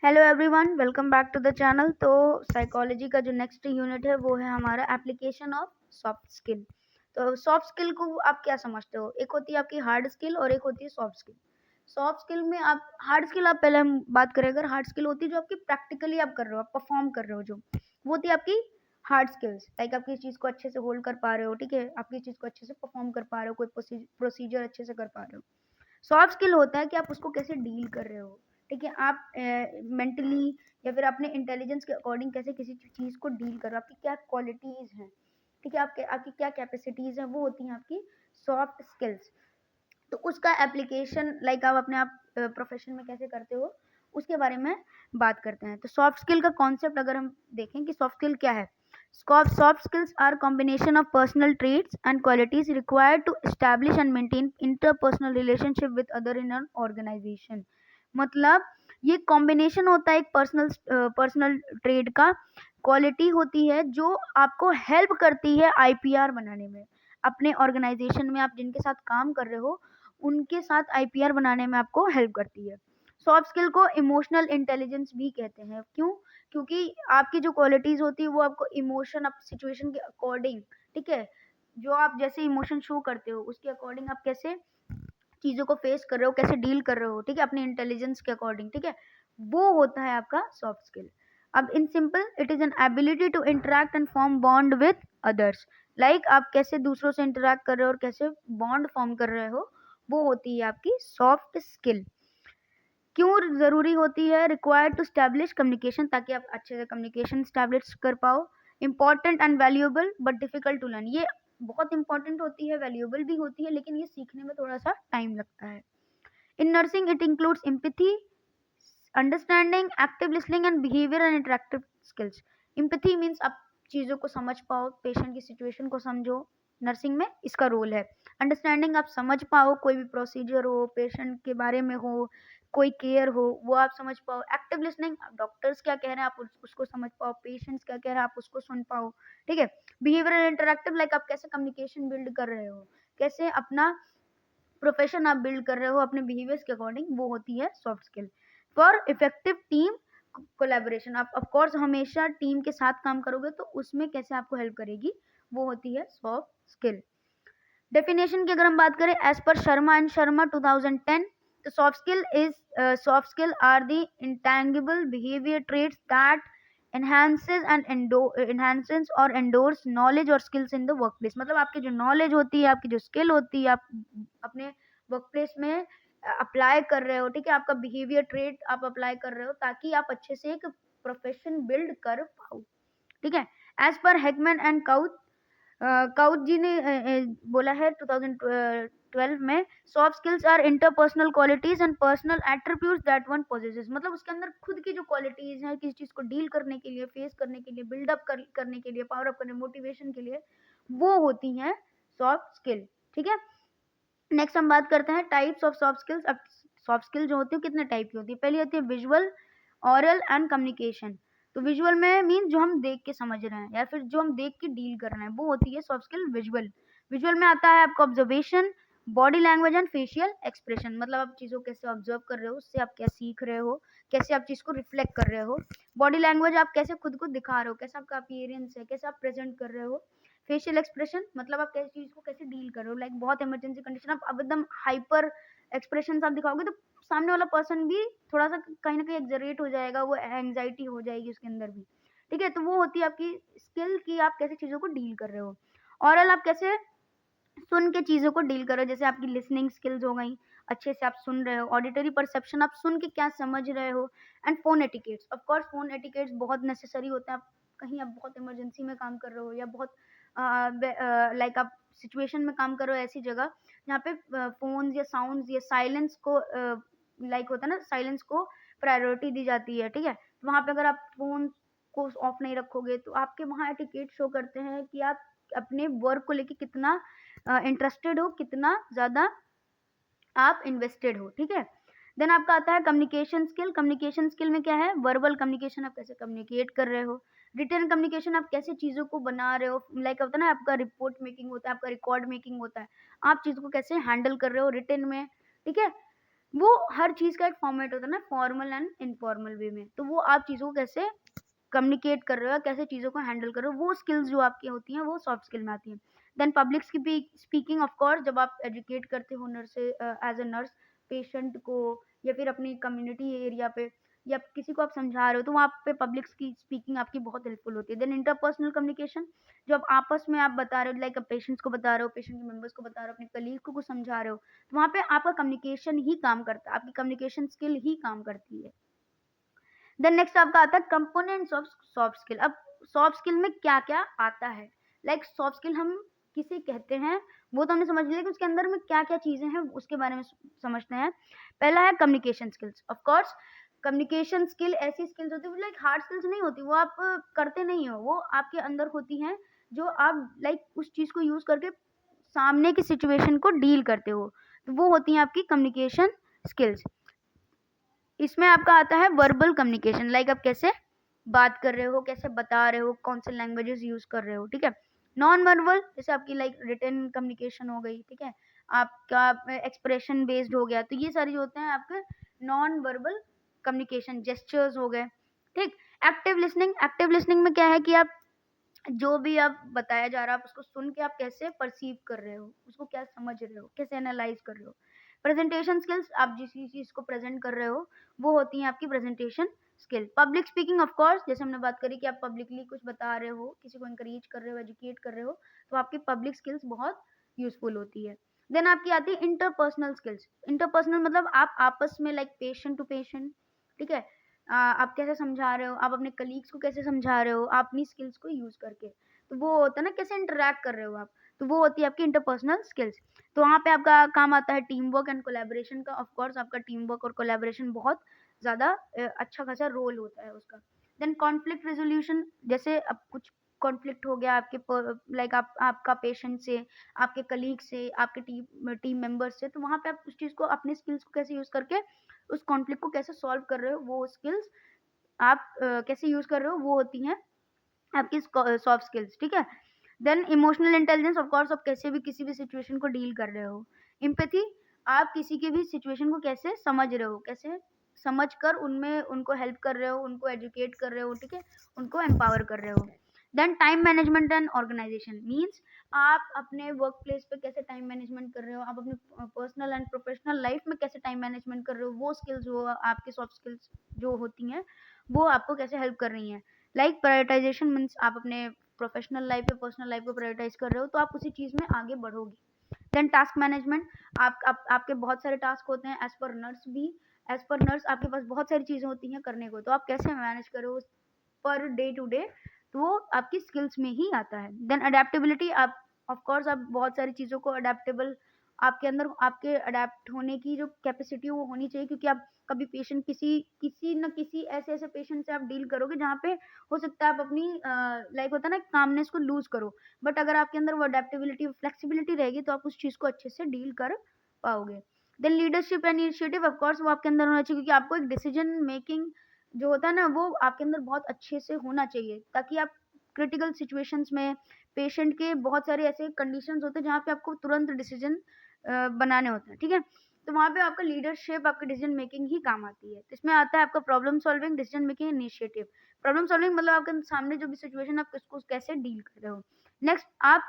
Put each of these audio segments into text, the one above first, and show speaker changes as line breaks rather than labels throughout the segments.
Hello everyone, welcome back to the channel. तो psychology का जो नेक्स्ट यूनिट है वो है हमारा एप्लीकेशन ऑफ सॉफ्ट स्किल। तो सॉफ्ट स्किल को आप क्या समझते हो? एक होती है आपकी हार्ड स्किल और एक होती है सॉफ्ट स्किल। सॉफ्ट स्किल में आप हार्ड स्किल, आप पहले हम बात करें, अगर हार्ड स्किल होती है जो आपकी प्रैक्टिकली आप कर रहे हो, आप परफॉर्म कर रहे हो, जो वो होती है आपकी हार्ड स्किल्स। लाइक आप किसी चीज़ को अच्छे से होल्ड कर पा रहे हो, ठीक है, आप किसी चीज़ को अच्छे से परफॉर्म कर पा रहे हो, कोई प्रोसीजर अच्छे से कर पा रहे हो। सॉफ्ट स्किल होता है कि आप उसको कैसे डील कर रहे हो, ठीक है, आप मेंटली या फिर अपने इंटेलिजेंस के अकॉर्डिंग कैसे किसी चीज़ को डील कर रहे हो, आपकी क्या क्वालिटीज़ हैं, ठीक है, आपकी क्या कैपेसिटीज़ हैं, वो होती हैं आपकी सॉफ्ट स्किल्स। तो उसका एप्लीकेशन लाइक आप अपने आप प्रोफेशन में कैसे करते हो, उसके बारे में बात करते हैं। तो सॉफ्ट स्किल का कॉन्सेप्ट अगर हम देखें कि सॉफ्ट स्किल क्या है, soft skills are combination of personal traits and qualities required to establish and maintain interpersonal relationship with other in an organization। मतलब ये कॉम्बिनेशन होता है एक पर्सनल ट्रेड का, क्वालिटी होती है जो आपको हेल्प करती है आईपीआर बनाने में। अपने ऑर्गेनाइजेशन में आप जिनके साथ काम कर रहे हो उनके साथ आईपीआर बनाने में आपको हेल्प करती है। सॉफ्ट स्किल को इमोशनल इंटेलिजेंस भी कहते हैं। क्यों? क्योंकि आपकी जो क्वालिटीज होती है वो आपको इमोशन, आप सिचुएशन के अकॉर्डिंग, ठीक है, जो आप जैसे इमोशन शो करते हो उसके अकॉर्डिंग आप कैसे चीज़ों को फेस कर रहे हो, कैसे डील कर रहे हो, ठीक है, अपने इंटेलिजेंस के अकॉर्डिंग, ठीक है, वो होता है आपका सॉफ्ट स्किल। अब in simple, it is an ability to interact and form bond with others. Like आप कैसे दूसरों से इंटरेक्ट कर रहे हो और कैसे बॉन्ड फॉर्म कर रहे हो, वो होती है आपकी सॉफ्ट स्किल। क्यों जरूरी होती है? रिक्वायर्ड टू स्टैब्लिश कम्युनिकेशन, ताकि आप अच्छे से कम्युनिकेशन स्टैब्लिश कर पाओ। Important and valuable but difficult to learn, ये बहुत इंपॉर्टेंट होती है, वैल्यूएबल भी होती है, लेकिन ये सीखने में थोड़ा सा टाइम लगता है। In nursing it includes empathy, understanding, active listening and behaviour and interactive skills. Empathy means आप चीज़ों को समझ पाओ, पेशेंट की सिचुएशन को समझो, नर्सिंग में इसका रोल है। अंडरस्टैंडिंग, आप समझ पाओ, कोई भी प्रोसीजर हो, पेशेंट के बारे में हो, कोई केयर हो, वो आप समझ पाओ। एक्टिव लिसनिंग, डॉक्टर्स क्या कह रहे हैं आप उसको समझ पाओ, पेशेंट्स क्या कह रहे हैं आप उसको सुन पाओ, ठीक है। बिहेवियर एंड इंटरेक्टिव, लाइक आप कैसे कम्युनिकेशन बिल्ड कर रहे हो, कैसे अपना प्रोफेशन आप बिल्ड कर रहे हो अपने बिहेवियर्स के अकॉर्डिंग, वो होती है soft skill. For effective team collaboration, आप ऑफ कोर्स हमेशा टीम के साथ काम करोगे तो उसमें कैसे आपको हेल्प करेगी, वो होती है सॉफ्ट स्किल। डेफिनेशन की अगर हम बात करें as per Sharma and Sharma 2010, तो soft skill are the intangible behaviour traits that enhances or endorse knowledge और skills in the workplace। मतलब आपकी जो नॉलेज होती है, आपकी जो स्किल होती है, आप अपने वर्क प्लेस में अप्लाई कर रहे हो, ठीक है, आपका बिहेवियर ट्रेट आप अप्लाई कर रहे हो ताकि आप अच्छे से एक प्रोफेशन बिल्ड कर पाओ, ठीक है। एज पर हैकमैन एंड काउथ, काउथ जी ने बोला है 2012 में, soft skills are interpersonal qualities and personal attributes that one possesses. मतलब उसके अंदर खुद की जो क्वालिटीज हैं, किसी चीज को डील करने के लिए, फेस करने के लिए, बिल्डअप करने के लिए, पावर अप करने, मोटिवेशन के लिए, वो होती हैं सॉफ्ट स्किल, ठीक है। नेक्स्ट हम बात करते हैं टाइप्स ऑफ सॉफ्ट स्किल्स। अब सॉफ्ट स्किल जो होती है कितने टाइप की होती है? पहली होती है विजुअल, ऑरल एंड कम्युनिकेशन। तो विजुअल में मीन जो हम देख के समझ रहे हैं या फिर जो हम देख के डील कर रहे हैं, वो होती है सॉफ्ट स्किल विजुअल। विजुअल में आता है आपको observation, body language and facial expression. मतलब आप चीज़ों को कैसे ऑब्जर्व कर रहे हो, उससे आप क्या सीख रहे हो, कैसे आप चीज़ को रिफ्लेक्ट कर रहे हो। बॉडी लैंग्वेज, आप कैसे खुद को दिखा रहे हो, कैसा आपका अपीयरेंस है, कैसे आप प्रेजेंट कर रहे हो। फेशियल एक्सप्रेशन, मतलब आप कैसी चीज को कैसे डील कर रहे हो, लाइक बहुत इमरजेंसी कंडीशन, आप अब एकदम हाइपर एक्सप्रेशन आप दिखाओगे तो सामने वाला पर्सन भी थोड़ा सा कहीं ना कहीं एक्सजरेट हो जाएगा, वो एंग्जाइटी हो जाएगी उसके अंदर भी, ठीक है। तो वो होती है आपकी स्किल की आप कैसे चीजों को डील कर रहे हो। ऑरल, आप कैसे सुन के चीजों को डील कर रहे हो, जैसे आपकी लिसनिंग स्किल्स हो गई, अच्छे से आप सुन रहे हो। ऑडिटरी परसेप्शन, आप सुन के क्या समझ रहे हो। And phone etiquettes, of course phone etiquettes बहुत नेसेसरी होता है। आप कहीं आप बहुत इमरजेंसी में काम कर रहे हो या बहुत लाइक आप सिचुएशन में काम कर रहे हो ऐसी जगह जहाँ पे फोन या साउंड या साइलेंस को लाइक होता है ना, साइलेंस को प्रायोरिटी दी जाती है, ठीक है। तो वहाँ पे अगर आप फोन को ऑफ नहीं रखोगे तो आपके वहाँ एटिकेट शो करते हैं कि आप अपने वर्क को लेके कितना इंटरेस्टेड हो, कितना ज़्यादा आप इन्वेस्टेड हो, ठीक है। देन आपका आता है कम्युनिकेशन स्किल। कम्युनिकेशन स्किल में क्या है? वर्बल कम्युनिकेशन, आप कैसे कम्युनिकेट कर रहे हो। रिटन कम्युनिकेशन, आप कैसे चीज़ों को बना रहे हो, लाइक होता है ना आपका रिपोर्ट मेकिंग होता है, आपका रिकॉर्ड मेकिंग होता है, आप चीज़ को कैसे हैंडल कर रहे हो रिटन में, ठीक है। वो हर चीज़ का एक फॉर्मेट होता है ना, फॉर्मल एंड इनफॉर्मल वे में। तो वो आप चीज़ों को कैसे कम्युनिकेट कर रहे हो, कैसे चीज़ों को हैंडल कर रहे हो, वो स्किल्स जो आपकी होती हैं वो सॉफ्ट स्किल में आती हैं। Then public speaking of course, जब आप एजुकेट करते हो एज़ अ नर्स पेशेंट को या फिर अपनी कम्युनिटी एरिया पे या किसी को आप समझा रहे हो, तो वहाँ पे पब्लिक की स्पीकिंग आपकी बहुत हेल्पफुल होती है। देन इंटरपर्सनल कम्युनिकेशन, जो आप आपस में आप बता रहे हो, लाइक पेशेंट्स को बता रहे हो, पेशेंट के मेंबर्स को बता रहे हो, अपने कलीग को कुछ समझा रहे हो, तो वहाँ पे आपका कम्युनिकेशन ही काम करता है, आपकी कम्युनिकेशन स्किल ही काम करती है। देन नेक्स्ट आपका आता है कंपोनेंट्स ऑफ सॉफ्ट स्किल। अब सॉफ्ट स्किल में क्या-क्या आता है? लाइक सॉफ्ट स्किल हम किसे कहते हैं, वो तो हमने समझ लिया कि उसके अंदर में क्या-क्या चीज़ें हैं, उसके बारे में समझते हैं। पहला है communication skills. Of course communication skill ऐसी स्किल्स होती है, लाइक हार्ड स्किल्स नहीं होती, वो आप करते नहीं हो, वो आपके अंदर होती हैं, जो आप लाइक उस चीज़ को यूज़ करके सामने की सिचुएशन को डील करते हो। तो वो होती हैं आपकी कम्युनिकेशन स्किल्स। इसमें आपका आता है वर्बल कम्युनिकेशन, लाइक आप कैसे बात कर रहे हो, कैसे बता रहे हो, कौन से लैंग्वेजेस यूज कर रहे हो, ठीक है। नॉन वर्बल जैसे आपकी लाइक रिटन कम्युनिकेशन हो गई, ठीक है, आपका एक्सप्रेशन बेस्ड हो गया, तो ये सारी जो होते हैं आपके नॉन वर्बल कम्युनिकेशन, जेस्चर्स हो गए, ठीक। एक्टिव लिसनिंग में क्या है कि आप जो भी आप बताया जा रहा है, आप उसको सुन के आप कैसे परसीव कर रहे हो, उसको क्या समझ रहे हो, कैसे एनालाइज कर रहे हो। प्रेजेंटेशन स्किल्स, आप जिस चीज़ को प्रेजेंट कर रहे हो, वो होती है आपकी presentation skill. Public speaking of course, जैसे हमने बात करी कि आप पब्लिकली कुछ बता रहे हो, किसी को एनकरेज कर रहे हो, एजुकेट कर रहे हो, तो आपकी पब्लिक स्किल्स बहुत यूज़फुल होती है। देन आपकी आती है इंटरपर्सनल स्किल्स। इंटरपर्सनल मतलब आप आपस में लाइक पेशेंट टू पेशेंट, ठीक है, आप कैसे समझा रहे हो, आप अपने कलीग्स को कैसे समझा रहे हो, आप अपनी स्किल्स को यूज़ करके। तो वो होता है ना कैसे इंटरैक्ट कर रहे हो आप, तो वो होती है आपकी इंटरपर्सनल स्किल्स। तो वहाँ पे आपका काम आता है टीम वर्क एंड कोलैबोरेशन का। ऑफ कोर्स आपका टीम वर्क और कोलैबोरेशन बहुत ज़्यादा अच्छा खासा रोल होता है उसका। देन कॉन्फ्लिक्ट रेज़ोल्यूशन, जैसे अब कुछ कॉन्फ्लिक्ट हो गया आपके लाइक आपका पेशेंट से, आपके कलीग से, आपके टीम मेंबर्स से, तो वहाँ पे आप उस चीज़ को अपने स्किल्स को कैसे यूज़ करके उस कॉन्फ्लिक्ट को कैसे सॉल्व कर रहे हो, वो स्किल्स आप कैसे यूज़ कर रहे हो, वो होती हैं आपकी सॉफ्ट स्किल्स, ठीक है। Then emotional intelligence, of course आप कैसे भी किसी भी सिचुएशन को डील कर रहे हो। एम्पैथी, आप किसी की भी सिचुएशन को कैसे समझ रहे हो, कैसे समझ कर उनमें उनको हेल्प कर रहे हो, उनको एजुकेट कर रहे हो, ठीक है, उनको एम्पावर कर रहे हो। Then time management and organisation means आप अपने वर्क प्लेस पे कैसे टाइम मैनेजमेंट कर रहे हो, आप अपने पर्सनल एंड प्रोफेशनल लाइफ में कैसे टाइम मैनेजमेंट कर रहे हो, वो स्किल्स जो आपके सॉफ्ट स्किल्स जो होती हैं, वो आपको कैसे हेल्प कर रही हैं। लाइक प्रायोरिटाइजेशन मीन्स आप अपने प्रोफेशनल लाइफ या पर्सनल लाइफ को प्रायोरिटाइज कर रहे हो, तो आप उसी चीज़ में आगे बढ़ोगे। देन टास्क मैनेजमेंट, आपके बहुत सारे टास्क होते हैं, एज पर नर्स आपके पास बहुत सारी चीज़ें होती हैं करने को, तो आप कैसे मैनेज करो पर डे टू डे, तो वो आपकी स्किल्स में ही आता है। देन अडेप्टेबिलिटी, आप ऑफ कोर्स आप बहुत सारी चीज़ों को अडेप्टेबल, आपके अंदर आपके अडेप्ट होने की जो कैपेसिटी वो होनी चाहिए, क्योंकि आप कभी पेशेंट किसी किसी न किसी ऐसे पेशेंट से आप डील करोगे जहाँ पे हो सकता है आप अपनी लाइक होता है ना कामनेस को लूज करो, बट अगर आपके अंदर वो अडेप्टेबिलिटी फ्लेक्सिबिलिटी रहेगी तो आप उस चीज़ को अच्छे से डील कर पाओगे। Then leadership and initiative, of course वो आपके अंदर होना चाहिए, क्योंकि आपको एक डिसीजन मेकिंग जो होता है ना वो आपके अंदर बहुत अच्छे से होना चाहिए, ताकि आप क्रिटिकल सिचुएशंस में पेशेंट के बहुत सारे ऐसे कंडीशंस होते हैं जहाँ पे आपको तुरंत डिसीजन बनाने होते हैं, ठीक है। तो वहाँ पे आपका लीडरशिप, आपकी डिसीजन मेकिंग ही काम आती है। तो इसमें आता है आपका problem solving, decision making, initiative. Problem solving मतलब आपके सामने जो भी सिचुएशन आप उसको कैसे डील कर रहे हो। नेक्स्ट आप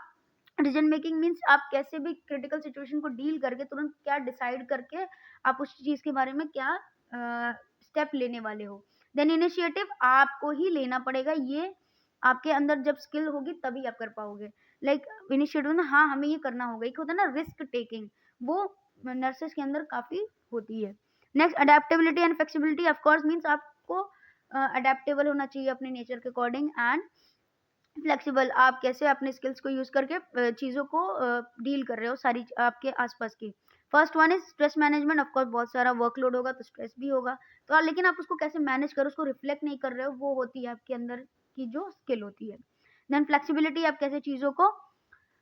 डिसीजन मेकिंग मीन्स आप कैसे भी क्रिटिकल सिचुएशन को डील करके तुरंत क्या डिसाइड करके आप उस चीज़ के बारे में क्या स्टेप लेने वाले हो। देन इनिशिएटिव आपको ही लेना पड़ेगा, ये आपके अंदर जब स्किल होगी तभी आप कर पाओगे। लाइक इनिशिएटिव ना, हाँ हमें ये करना होगा, एक होता है ना रिस्क टेकिंग, वो नर्सेस के अंदर काफ़ी होती है। Next adaptability and flexibility, of course means आपको अडेप्टेबल होना चाहिए अपने नेचर के अकॉर्डिंग, एंड फ्लेक्सिबल, आप कैसे अपने स्किल्स को यूज़ करके चीज़ों को डील कर रहे हो सारी आपके आसपास की। First one is stress management, of course बहुत सारा वर्कलोड होगा तो स्ट्रेस भी होगा, तो लेकिन आप उसको कैसे मैनेज करो, उसको रिफ्लेक्ट नहीं कर रहे हो, वो होती है आपके अंदर की जो स्किल होती है। देन फ्लेक्सिबिलिटी, आप कैसे चीज़ों को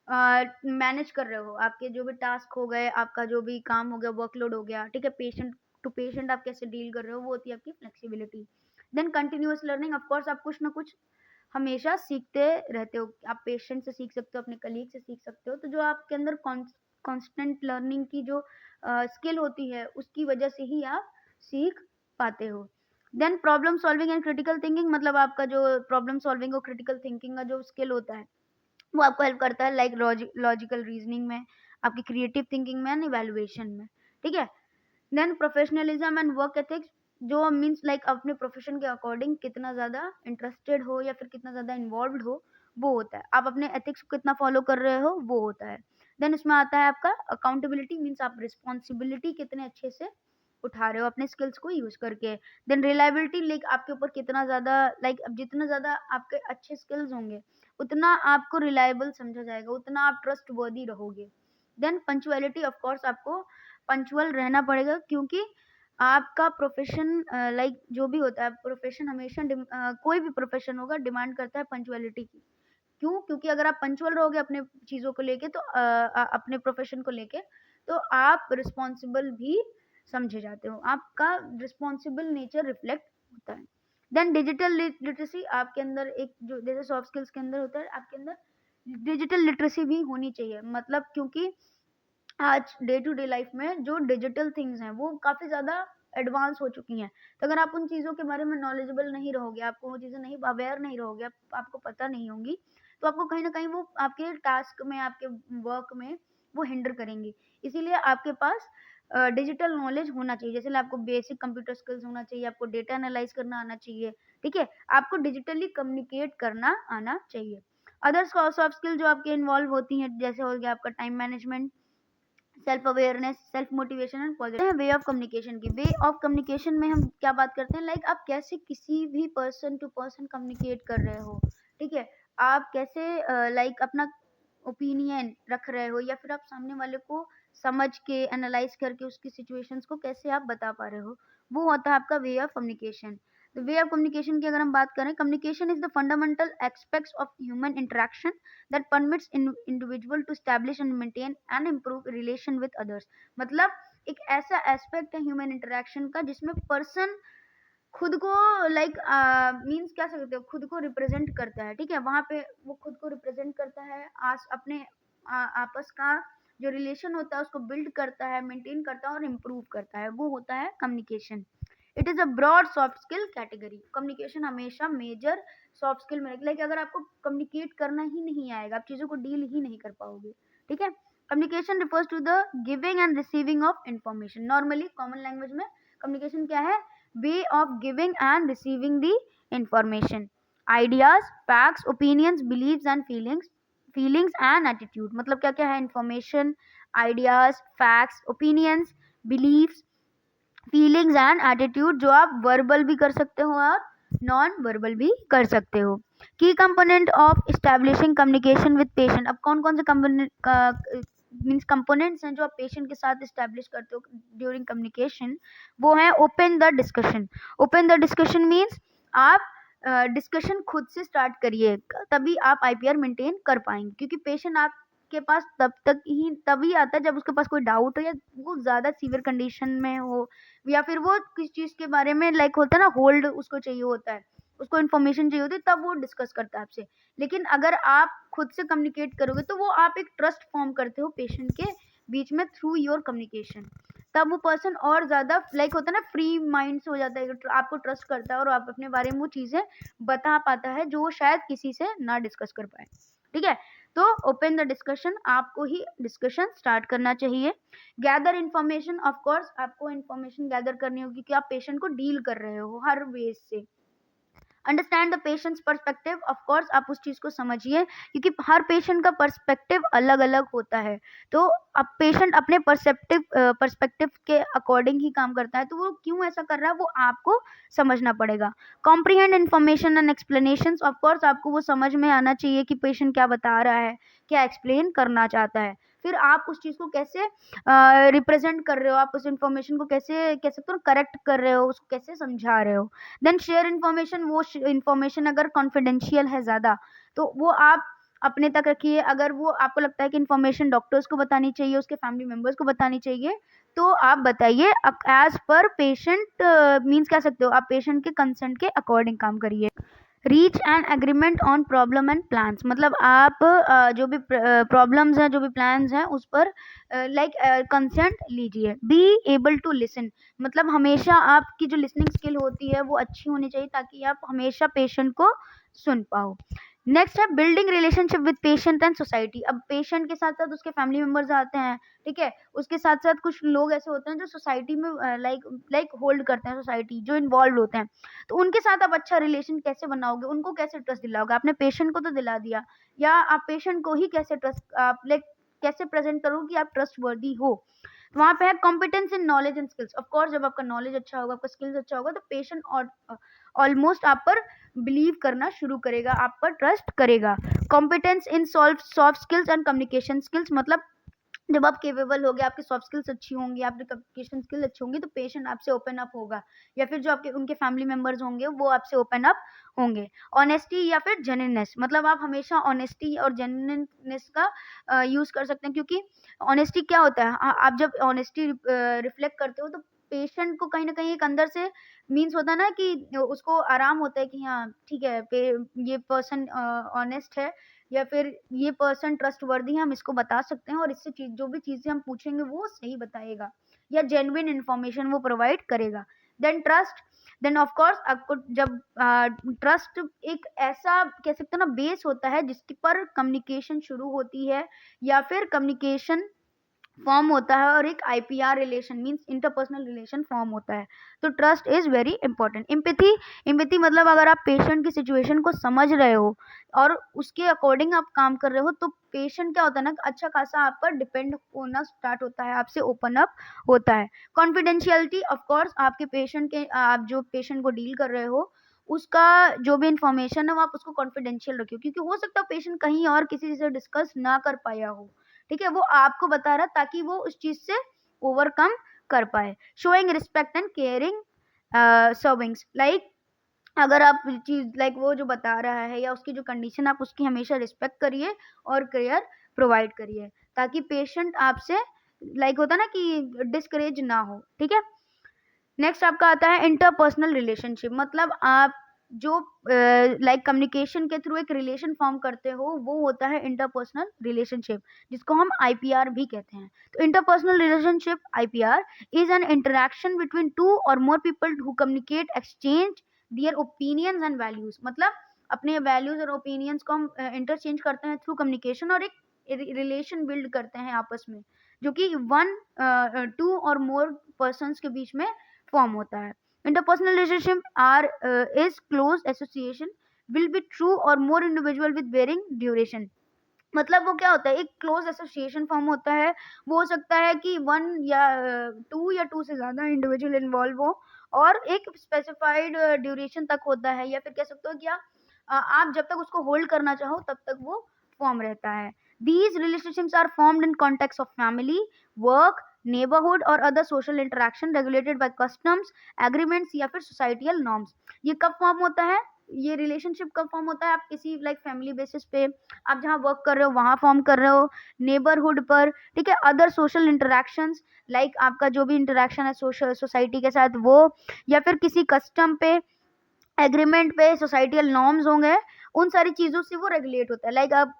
मैनेज कर रहे हो, आपके जो भी टास्क हो गए, आपका जो भी काम हो गया, वर्कलोड हो गया, ठीक है, पेशेंट टू पेशेंट आप कैसे डील कर रहे हो, वो होती है आपकी flexibility. Then continuous learning, of course आप कुछ ना कुछ हमेशा सीखते रहते हो, आप पेशेंट से सीख सकते हो, अपने कलीग से सीख सकते हो, तो जो आपके अंदर कांस्टेंट लर्निंग की जो स्किल होती है उसकी वजह से ही आप सीख पाते हो। Then problem solving and critical thinking, मतलब आपका जो प्रॉब्लम सॉल्विंग और क्रिटिकल थिंकिंग का जो स्किल होता है वो आपको हेल्प करता है लाइक लॉजिकल रीजनिंग में, आपकी क्रिएटिव थिंकिंग में एंड इवैल्यूएशन में, ठीक है। Then professionalism and work ethics, जो मीन्स लाइक अपने प्रोफेशन के अकॉर्डिंग कितना ज़्यादा इंटरेस्टेड हो या फिर कितना ज़्यादा इन्वॉल्व हो, वो होता है। आप अपने एथिक्स को कितना फॉलो कर रहे हो, वो होता है। देन इसमें आता है आपका अकाउंटेबिलिटी, मीन्स आप रिस्पॉन्सिबिलिटी कितने अच्छे से उठा रहे हो अपने स्किल्स को यूज करके। देन रिलायबिलिटी, लाइक आपके ऊपर कितना ज़्यादा लाइक अब जितना ज़्यादा आपके अच्छे स्किल्स होंगे उतना आपको रिलायबल समझा जाएगा, उतना आप ट्रस्ट वर्दी रहोगे। देन पंचुअलिटी, ऑफ कोर्स आपको पंचुअल रहना पड़ेगा, क्योंकि आपका प्रोफेशन लाइक जो भी होता है प्रोफेशन हमेशा कोई भी प्रोफेशन होगा डिमांड करता है पंचुअलिटी की। क्यों? क्योंकि अगर आप पंचुअल रहोगे अपने चीज़ों को लेके तो अपने प्रोफेशन को लेके तो आप रिस्पॉन्सिबल भी समझे जाते हो, आपका रिस्पॉन्सिबल नेचर रिफ्लेक्ट होता है। देन डिजिटल लिटरेसी, आपके अंदर एक जो जैसे सॉफ्ट स्किल्स के अंदर होता है आपके अंदर डिजिटल लिटरेसी भी होनी चाहिए, मतलब क्योंकि आज डे टू डे लाइफ में जो डिजिटल थिंग्स हैं वो काफ़ी ज़्यादा एडवांस हो चुकी हैं। तो अगर आप उन चीज़ों के बारे में नॉलेजेबल नहीं रहोगे, आपको वो चीज़ें नहीं अवेयर नहीं रहोगे, आपको पता नहीं होंगी, तो आपको कहीं न कहीं वो आपके टास्क में, आपके वर्क में वो हिंडर करेंगी। इसीलिए आपके पास डिजिटल नॉलेज होना चाहिए। जैसे आपको बेसिक कंप्यूटर स्किल्स होना चाहिए, आपको डेटा एनालाइज़ करना आना चाहिए, ठीक है? आपको डिजिटली कम्युनिकेट करना आना चाहिए। अदर सॉफ्ट स्किल जो आपके इन्वॉल्व होती हैं, जैसे हो गया आपका time management, self awareness, self motivation and positive way of communication की। वे ऑफ कम्युनिकेशन में हम क्या बात करते हैं, लाइक आप कैसे किसी भी पर्सन टू पर्सन कम्युनिकेट कर रहे हो, ठीक है। आप कैसे लाइक अपना ओपिनियन रख रहे हो, या फिर आप सामने वाले को समझ के एनालाइज करके उसकी सिचुएशंस को कैसे आप बता पा रहे हो, वो होता है आपका वे ऑफ कम्युनिकेशन। तो वे ऑफ कम्युनिकेशन की अगर हम बात करें, communication is the fundamental aspects of human interaction that permits individual to establish and maintain and improve relation with others। मतलब एक ऐसा एस्पेक्ट है ह्यूमन इंटरेक्शन का जिसमें पर्सन खुद को लाइक मीन्स क्या सकते हो, खुद को रिप्रेजेंट करता है, ठीक है। वहां पे वो खुद को रिप्रेजेंट करता है, अपने आपस का जो रिलेशन होता है उसको बिल्ड करता है, मेंटेन करता है और इम्प्रूव करता है, वो होता है communication. It is a broad soft skill category. Communication हमेशा मेजर सॉफ्ट स्किल में लाइक अगर आपको कम्युनिकेट करना ही नहीं आएगा, आप चीज़ों को डील ही नहीं कर पाओगे, ठीक है। Communication refers to the giving and receiving of information. Normally common language में कम्युनिकेशन क्या है, way of giving and receiving the information, ideas, facts, opinions, believes and feelings and attitude. मतलब क्या क्या है, information, ideas, facts, opinions, believes, feelings and attitude, जो आप verbal भी कर सकते हो और नॉन वर्बल भी कर सकते हो। की component of establishing communication with patient. अब कौन कौन से मीन्स कंपोनेंट्स हैं जो आप पेशेंट के साथ एस्टैब्लिश करते हो ड्यूरिंग कम्युनिकेशन, वो है open the discussion. Open the discussion means आप डिस्कशन खुद से स्टार्ट करिए, तभी आप आईपीआर मेंटेन कर पाएंगे, क्योंकि पेशेंट आपके पास तभी आता है जब उसके पास कोई डाउट हो या वो ज़्यादा सीवियर कंडीशन में हो, या फिर वो किस चीज़ के बारे में लाइक होता है ना, होल्ड उसको चाहिए होता है, उसको इन्फॉर्मेशन चाहिए होती है, तब वो डिस्कस करता है आपसे। लेकिन अगर आप खुद से कम्युनिकेट करोगे तो वो आप एक ट्रस्ट फॉर्म करते हो पेशेंट के बीच में थ्रू योर कम्युनिकेशन, तब वो पर्सन और ज़्यादा लाइक होता है ना, फ्री माइंड से हो जाता है, आपको ट्रस्ट करता है और आप अपने बारे में वो चीज़ें बता पाता है जो वो शायद किसी से ना डिस्कस कर पाए, ठीक है। तो ओपन द डिस्कशन, आपको ही डिस्कशन स्टार्ट करना चाहिए। गैदर इन्फॉर्मेशन, ऑफ कोर्स आपको इन्फॉर्मेशन गैदर करनी होगी कि आप पेशेंट को डील कर रहे हो हर वेज से। Understand the patients perspective, of course आप उस चीज़ को समझिए, क्योंकि हर पेशेंट का पर्सपेक्टिव अलग अलग होता है, तो अब पेशेंट अपने पर्सपेक्टिव के अकॉर्डिंग ही काम करता है, तो वो क्यों ऐसा कर रहा है वो आपको समझना पड़ेगा। Comprehend information and explanations, of course आपको वो समझ में आना चाहिए कि पेशेंट क्या बता रहा है, क्या एक्सप्लेन करना चाहता है, फिर आप उस चीज़ को कैसे रिप्रेजेंट कर रहे हो, आप उस इन्फॉर्मेशन को कैसे कह सकते हो करेक्ट कर रहे हो, उसको कैसे समझा रहे हो। देन शेयर इन्फॉर्मेशन, वो इन्फॉर्मेशन अगर कॉन्फिडेंशियल है ज़्यादा तो वो आप अपने तक रखिए। अगर वो आपको लगता है कि इन्फॉर्मेशन डॉक्टर्स को बतानी चाहिए, उसके फैमिली मेम्बर्स को बतानी चाहिए, तो आप बताइए एज पर पेशेंट मीन्स कह सकते हो, आप पेशेंट के कंसेंट के अकॉर्डिंग काम करिए। Reach an agreement on problem and plans, मतलब आप जो भी प्रॉब्लम्स हैं, जो भी प्लान्स हैं, उस पर लाइक कंसेंट लीजिए। बी एबल टू लिसन, मतलब हमेशा आपकी जो लिसनिंग स्किल होती है वो अच्छी होनी चाहिए ताकि आप हमेशा पेशेंट को सुन पाओ। नेक्स्ट है building relationship with patient and society. अब पेशेंट के साथ साथ उसके फैमिली मेंबर्स आते हैं, ठीक है, उसके साथ साथ कुछ लोग ऐसे होते हैं जो सोसाइटी में लाइक होल्ड करते हैं, सोसाइटी जो इन्वॉल्व होते हैं, तो उनके साथ आप अच्छा रिलेशन कैसे बनाओगे, उनको कैसे ट्रस्ट दिलाओगे? आपने पेशेंट को तो दिला दिया, या आप पेशेंट को ही कैसे ट्रस्ट आप लाइक कैसे प्रेजेंट करोगे कि आप ट्रस्ट वर्दी हो? तो वहां पे है competence in knowledge and skills. Of course जब आपका नॉलेज अच्छा होगा, आपका स्किल्स अच्छा होगा, तो पेशेंट और ऑलमोस्ट आप पर बिलीव करना शुरू करेगा, आप पर ट्रस्ट करेगा। Competence in soft skills and communication skills, मतलब जब आप केपेबल हो गए, आपकी सॉफ्ट स्किल्स अच्छी होंगी, आपकी कम्युनिकेशन स्किल्स अच्छी होंगी, तो पेशेंट आपसे ओपन अप होगा, या फिर जो आपके उनके फैमिली मेंबर्स होंगे वो आपसे ओपन अप होंगे। ऑनेस्टी या फिर जेन्युइननेस, मतलब आप हमेशा ऑनेस्टी और जेन्युइननेस का यूज कर सकते हैं, क्योंकि ऑनेस्टी क्या होता है, आप जब ऑनेस्टी रिफ्लेक्ट करते हो तो पेशेंट को कहीं ना कहीं एक अंदर से मीन्स होता है ना कि उसको आराम होता है कि हाँ ठीक है, ये पर्सन ऑनेस्ट है, या फिर ये पर्सन ट्रस्टवर्दी है, हम इसको बता सकते हैं और इससे चीज जो भी चीजें हम पूछेंगे वो सही बताएगा, या जेन्युइन इन्फॉर्मेशन वो प्रोवाइड करेगा। Then trust, then of course आपको जब ट्रस्ट एक ऐसा कह सकते हैं ना बेस होता है जिसके पर कम्युनिकेशन शुरू होती है, या फिर कम्युनिकेशन फॉर्म होता है, और एक IPR relation means interpersonal relation form होता है। तो trust is very important. Empathy, empathy मतलब अगर आप पेशेंट की सिचुएशन को समझ रहे हो और उसके अकॉर्डिंग आप काम कर रहे हो, तो पेशेंट क्या होता है ना, अच्छा खासा आप पर डिपेंड होना स्टार्ट होता है, आपसे ओपन अप होता है। कॉन्फिडेंशियलिटी, ऑफ कोर्स आपके पेशेंट के आप जो पेशेंट को डील कर रहे हो उसका जो भी इंफॉर्मेशन है वो आप उसको कॉन्फिडेंशियल रखियो, क्योंकि हो सकता है पेशेंट कहीं और किसी से डिस्कस ना कर पाया हो, ठीक है, वो आपको बता रहा ताकि वो उस चीज से ओवरकम कर पाए। Showing respect and caring servings, like अगर आप चीज लाइक वो जो बता रहा है या उसकी जो कंडीशन, आप उसकी हमेशा रिस्पेक्ट करिए और केयर प्रोवाइड करिए, ताकि पेशेंट आपसे लाइक होता ना कि डिस्करेज ना हो, ठीक है। नेक्स्ट आपका आता है इंटरपर्सनल रिलेशनशिप, मतलब आप जो लाइक कम्युनिकेशन के थ्रू एक रिलेशन फॉर्म करते हो वो होता है इंटरपर्सनल रिलेशनशिप, जिसको हम आईपीआर भी कहते हैं। तो interpersonal relationship IPR is an interaction between two or more people who communicate exchange their opinions and values, मतलब अपने वैल्यूज और ओपिनियंस को हम इंटरचेंज करते हैं थ्रू कम्युनिकेशन, और एक रिलेशन बिल्ड करते हैं आपस में, जो कि one two or more persons के बीच में फॉर्म होता है। Interpersonal relationship are is close association will be true or more individual with varying duration, मतलब वो क्या होता है, एक क्लोज एसोसिएशन फॉर्म होता है, वो हो सकता है कि वन या टू से ज्यादा इंडिविजुअल इन्वॉल्व हो, और एक स्पेसिफाइड ड्यूरेशन तक होता है, या फिर कह सकते हो क्या आप जब तक उसको होल्ड करना चाहो तब तक वो फॉर्म रहता है। These relationships are formed in context of family, work, neighbourhood or other social interaction regulated by customs, agreements या फिर सोसाइटियल नॉर्म्स। ये कब फॉर्म होता है, ये रिलेशनशिप कब फॉर्म होता है, आप किसी लाइक फैमिली बेसिस पे, आप जहाँ वर्क कर रहे हो वहां फॉर्म कर रहे हो, नेबरहुड पर, ठीक है, अदर सोशल इंटरेक्शंस लाइक आपका जो भी इंटरेक्शन है सोशल सोसाइटी के साथ वो, या फिर किसी कस्टम पे, एग्रीमेंट पे, सोसाइटियल नॉर्म्स होंगे, उन सारी चीजों से वो रेगुलेट होता है। लाइक आप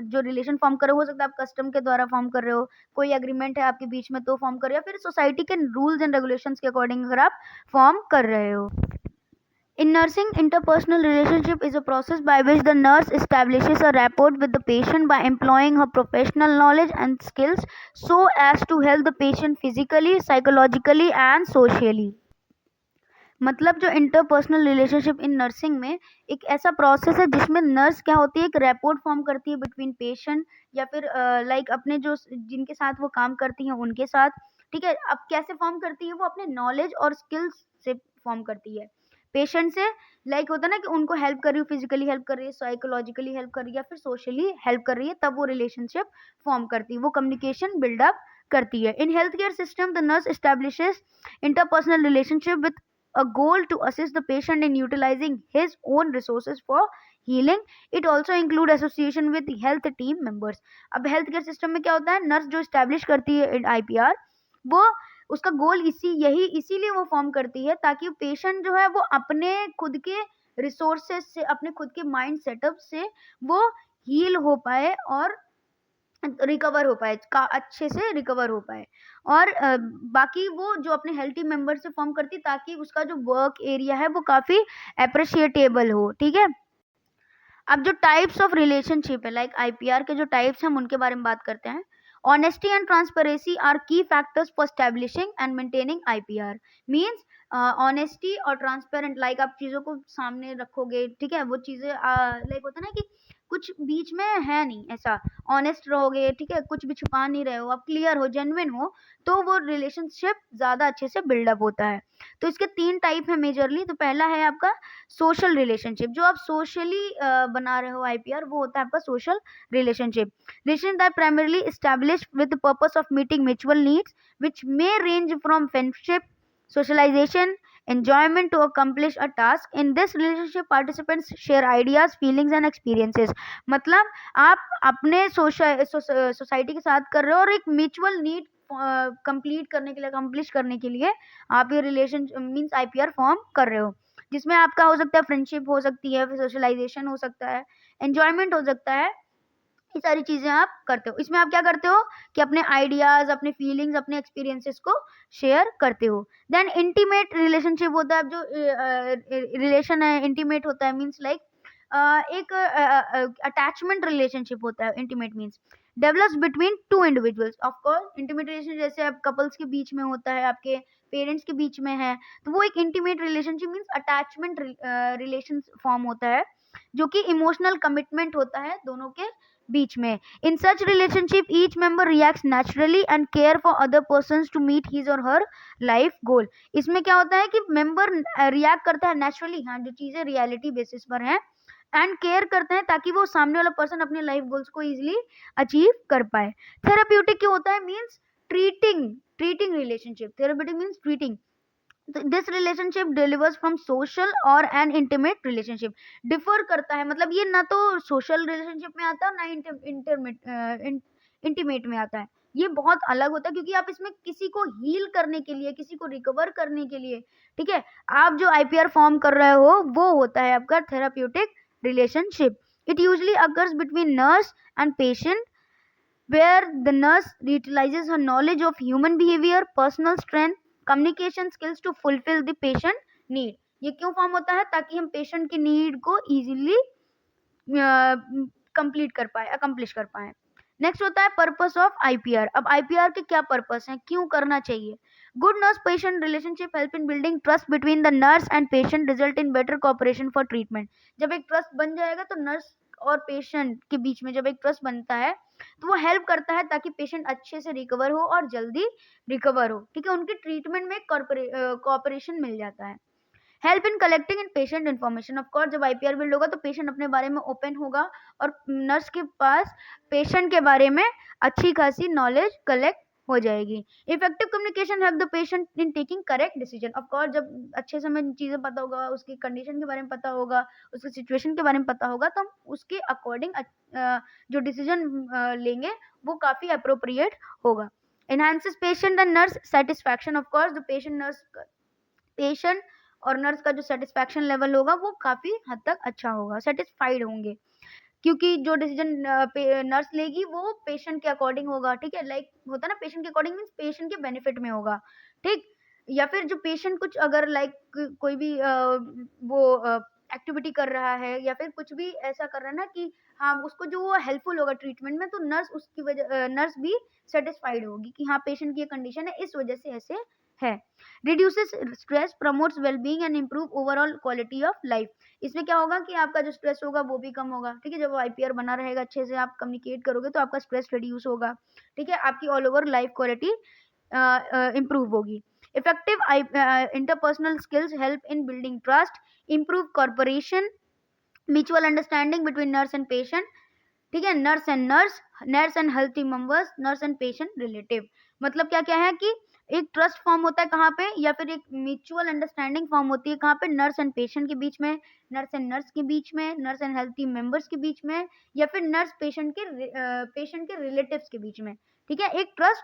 जो रिलेशन फॉर्म कर रहे हो सकता है आप कस्टम के द्वारा फॉर्म कर रहे हो, कोई एग्रीमेंट है आपके बीच में तो फॉर्म कर रहे हो, या फिर सोसाइटी के रूल्स एंड रेगुलेशंस के अकॉर्डिंग अगर आप फॉर्म कर रहे हो। In nursing, interpersonal relationship is a process by which the nurse establishes a rapport with the patient by employing her professional knowledge and skills so as to help the patient physically, psychologically and socially. मतलब जो interpersonal relationship in nursing में एक ऐसा process है जिसमें nurse क्या होती है, एक रैपोर्ट फॉर्म करती है बिटवीन पेशेंट या फिर लाइक अपने जो जिनके साथ वो काम करती हैं उनके साथ, ठीक है। अब कैसे फॉर्म करती है, वो अपने नॉलेज और स्किल्स से फॉर्म करती है पेशेंट से, लाइक होता है ना कि उनको हेल्प कर रही है, फिजिकली हेल्प कर रही है, साइकोलॉजिकली हेल्प कर रही है, या फिर सोशली हेल्प कर रही है, तब वो रिलेशनशिप फॉर्म करती है, वो कम्युनिकेशन बिल्डअप करती है। In health care system the nurse establishes interpersonal relationship with a goal to assist the patient in utilizing his own resources for healing. It also include association with health team members. अब health care system में क्या होता है, nurse जो establish करती है IPR, वो उसका गोल इसीलिए वो फॉर्म करती है ताकि पेशेंट जो है वो अपने खुद के रिसोर्सेज से, अपने खुद के माइंड सेटअप से वो हील हो पाए और रिकवर हो पाए, का अच्छे से रिकवर हो पाए। और बाकी वो जो अपने हेल्थी मेंबर से फॉर्म करती, ताकि उसका जो वर्क एरिया है वो काफी अप्रिशिएटेबल हो। ठीक है, अब जो टाइप्स ऑफ रिलेशनशिप है, लाइक आईपीआर के जो टाइप्स हैं हम उनके बारे में बात करते हैं। ऑनेस्टी एंड ट्रांसपेरेंसी आर की factors for establishing and maintaining IPR. Means honesty और ट्रांसपेरेंट, लाइक आप चीजों को सामने रखोगे, ठीक है, वो चीजें लाइक होता है ना कि कुछ बीच में है नहीं ऐसा, ऑनेस्ट रहोगे, ठीक है, कुछ भी छुपा नहीं रहे हो, आप क्लियर हो, जेन्युइन हो, तो वो रिलेशनशिप ज्यादा अच्छे से बिल्डअप होता है। तो इसके 3 टाइप है मेजरली। तो पहला है आपका सोशल रिलेशनशिप, जो आप सोशली बना रहे हो आईपीआर, वो होता है आपका social relationship. Relation that primarily established with the purpose of meeting mutual needs which may range from friendship, socialization, enjoyment to accomplish a task. In this relationship participants share ideas, feelings and experiences. मतलब आप अपने society के साथ कर रहे हो और एक म्यूचुअल नीड कंप्लीट करने के लिए, अकम्प्लिश करने के लिए आप ये रिलेशन मीन्स आईपीआर फॉर्म कर रहे हो, जिसमें आपका हो सकता है फ्रेंडशिप हो सकती है, सोशलाइजेशन हो सकता है, एंजॉयमेंट हो सकता है, ये सारी चीजें आप करते हो। इसमें आप क्या करते हो कि अपने आइडियाज, अपने फीलिंग्स, अपने एक्सपीरियंसेस को शेयर करते हो। देन इंटीमेट रिलेशनशिप होता है, जो रिलेशन है इंटीमेट होता है, मीन्स लाइक एक अटैचमेंट रिलेशनशिप होता है। Intimate means develops between two individuals. Of course intimate relation जैसे आप कपल्स के बीच में होता है, आपके पेरेंट्स के बीच में है, तो वो एक intimate relationship means attachment relation form होता है, जो कि इमोशनल कमिटमेंट होता है दोनों के बीच में। In such relationship each member reacts naturally and care for other persons to meet his or her life goal. इसमें क्या होता है कि मेंबर रिएक्ट करता है नेचुरली, हाँ, जो चीजें रियलिटी बेसिस पर हैं, एंड केयर करते हैं ताकि वो सामने वाला पर्सन अपने लाइफ गोल्स को इजीली अचीव कर पाए। थेराप्यूटिक क्या होता है, means treating relationship. Therapeutic means treating. This relationship delivers from social और एन इंटीमेट रिलेशनशिप। डिफर करता है, मतलब ये ना तो सोशल रिलेशनशिप में आता है ना इंटीमेट में आता है, ये बहुत अलग होता है, क्योंकि आप इसमें किसी को हील करने के लिए, किसी को रिकवर करने के लिए, ठीक है, आप जो आईपीआर फॉर्म कर रहे हो वो होता है आपका therapeutic relationship. It usually occurs between nurse and patient, where the nurse utilizes her knowledge of human behavior, personal strength, communication skills to fulfill the patient need. ये क्यों फॉर्म होता है, ताकि हम पेशेंट की नीड को इजीली कंप्लीट कर पाए, अकम्प्लिश कर पाए। नेक्स्ट होता है पर्पस ऑफ आईपीआर। अब आईपीआर के क्या पर्पस हैं, क्यों करना चाहिए। Good nurse patient relationship help in building trust between the nurse and patient, result in better cooperation for treatment. जब एक ट्रस्ट बन जाएगा तो नर्स और पेशेंट के बीच में जब एक ट्रस्ट बनता है तो वो हेल्प करता है ताकि पेशेंट अच्छे से रिकवर हो और जल्दी रिकवर हो, ठीक है, उनके ट्रीटमेंट में कोऑपरेशन मिल जाता है। Help in collecting and patient information. Of course जब आईपीआर बिल्ड होगा तो पेशेंट अपने बारे में ओपन होगा और नर्स के पास पेशेंट के बारे में अच्छी खासी नॉलेज कलेक्ट हो जाएगी। Effective communication help the patient in taking correct decision. Of course जब अच्छे से हमें चीजें पता होगा, उसकी कंडीशन के बारे में पता होगा, उसकी सिचुएशन के बारे में पता होगा, तो हम उसके अकॉर्डिंग जो डिसीजन लेंगे वो काफी अप्रोप्रिएट होगा। Enhances patient and nurse satisfaction. Of course जो पेशेंट और नर्स का जो सेटिस्फैक्शन लेवल होगा वो काफी हद तक अच्छा होगा, सेटिस्फाइड होंगे, क्योंकि जो डिसीजन नर्स लेगी वो पेशेंट के अकॉर्डिंग होगा, ठीक है, लाइक होता है ना, पेशेंट के अकॉर्डिंग मीन्स पेशेंट के बेनिफिट में होगा, ठीक। या फिर जो पेशेंट कुछ अगर लाइक कोई भी वो एक्टिविटी कर रहा है या फिर कुछ भी ऐसा कर रहा है ना कि हाँ उसको जो वो हेल्पफुल होगा ट्रीटमेंट में, तो नर्स उसकी वजह नर्स भी सेटिस्फाइड होगी कि हाँ पेशेंट की ये कंडीशन है, इस वजह से ऐसे है। Reduces stress, promotes wellbeing and improve overall quality of life. इसमें क्या होगा कि आपका जो स्ट्रेस होगा वो भी कम होगा, ठीक है, जब आईपीआर बना रहेगा, अच्छे से आप कम्युनिकेट करोगे तो आपका स्ट्रेस रिड्यूस होगा, ठीक है, आपकी all over life quality improve होगी। Effective interpersonal skills help in building trust, improve corporation, mutual understanding between nurse and patient, ठीक है, nurse and healthy members, nurse and patient relative. मतलब क्या क्या है कि एक ट्रस्ट फॉर्म होता है कहाँ पे, या फिर एक म्यूचुअल अंडरस्टैंडिंग फॉर्म होती है कहाँ पे, नर्स एंड पेशेंट के बीच में, नर्स एंड नर्स के बीच में, नर्स एंड हेल्थी मेंबर्स के बीच में, या फिर नर्स पेशेंट के रिलेटिव्स के बीच में, ठीक है, एक ट्रस्ट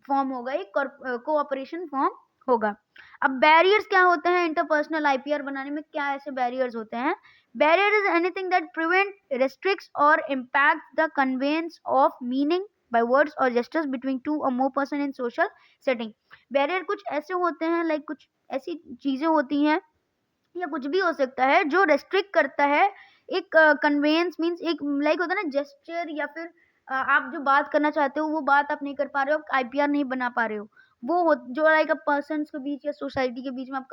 फॉर्म होगा, एक कोऑपरेशन फॉर्म होगा। अब बैरियर्स क्या होते हैं इंटरपर्सनल आईपीआर बनाने में, क्या ऐसे बैरियर्स होते हैं? Barrier is anything that prevent, restricts or impact the conveyance of meaning by words or gestures between two or more person in social setting। Barrier कुछ ऐसे होते हैं, लाइक कुछ ऐसी चीजें होती हैं या कुछ भी हो सकता है जो रेस्ट्रिक्ट करता है एक कन्वेंस, मींस एक लाइक होता है ना जेस्चर, या फिर आप जो बात करना चाहते हो वो बात आप नहीं कर पा रहे हो, आईपीआर नहीं बना पा रहे हो, वो जो लाइक अब पर्सन्स के बीच या सोसाइटी के बीच में आप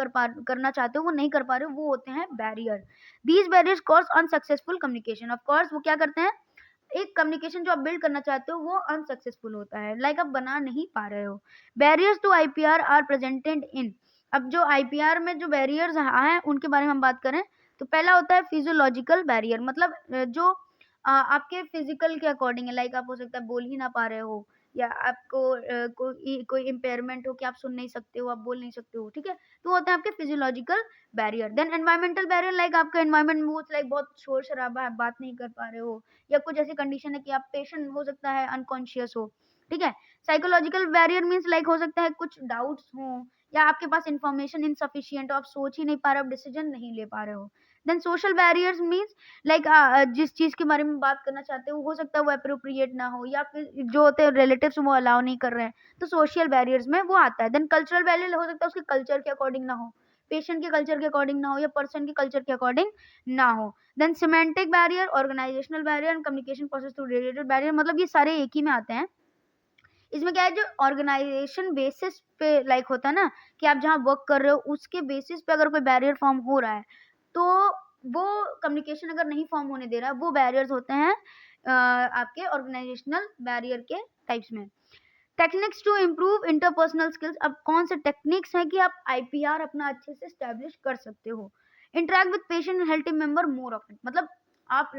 करना चाहते हो वो नहीं कर पा रहे हो, वो होते हैं barrier. These barriers cause unsuccessful communication. Of course वो क्या करते हैं, एक कम्युनिकेशन जो आप बिल्ड करना चाहते हो वो अनसक्सेसफुल होता है, लाइक आप बना नहीं पा रहे हो। Barriers to IPR are presented in, अब जो आईपीआर में जो बैरियर्स हैं उनके बारे में हम बात करें तो पहला होता है फिजियोलॉजिकल बैरियर, मतलब जो आपके फिजिकल के अकॉर्डिंग है, लाइक आप हो सकता है बोल ही ना पा रहे हो, या आपको कोई इम्पेयरमेंट हो कि आप सुन नहीं सकते हो, आप बोल नहीं सकते हो, ठीक है, तो होते हैं आपके physiological barrier. Then environmental barrier, like आपका एनवायरमेंट में लाइक बहुत शोर शराबा है, बात नहीं कर पा रहे हो, या कुछ ऐसी कंडीशन है कि आप पेशेंट हो सकता है अनकॉन्शियस हो, ठीक है। साइकोलॉजिकल बैरियर मींस लाइक हो सकता है कुछ डाउट्स हो, या आपके पास इंफॉर्मेशन इनसफिशिएंट हो, आप सोच ही नहीं पा रहे हो, डिसीजन नहीं ले पा रहे हो। Then social barriers means like जिस चीज के बारे में बात करना चाहते हो सकता है वो अप्रोप्रिएट ना हो, या फिर जो होते हैं रिलेटिव्स वो अलाउ नहीं कर रहे हैं, तो सोशल बैरियर्स में वो आता है। देन कल्चरल बैरियर हो सकता है उसके कल्चर के अकॉर्डिंग ना हो, पेशेंट के कल्चर के अकॉर्डिंग ना हो, या पर्सन के कल्चर के अकॉर्डिंग ना हो। Then semantic barrier, organisational barrier and communication process through related barrier, मतलब ये सारे एक ही में आते हैं। इसमें क्या है, जो ऑर्गेनाइजेशन बेसिस पे लाइक होता है ना कि आप जहाँ वर्क कर रहे हो उसके बेसिस पे अगर कोई बैरियर फॉर्म हो रहा है तो वो कम्युनिकेशन अगर नहीं फॉर्म होने दे रहा है, वो बैरियर्स होते हैं आपके ऑर्गेनाइजेशनल बैरियर के टाइप्स में। Techniques to improve interpersonal skills, अब कौन से टेक्निक्स हैं कि आप आईपीआर अपना अच्छे से स्टैब्लिश कर सकते हो? Interact with patient and health team member more often, मतलब आप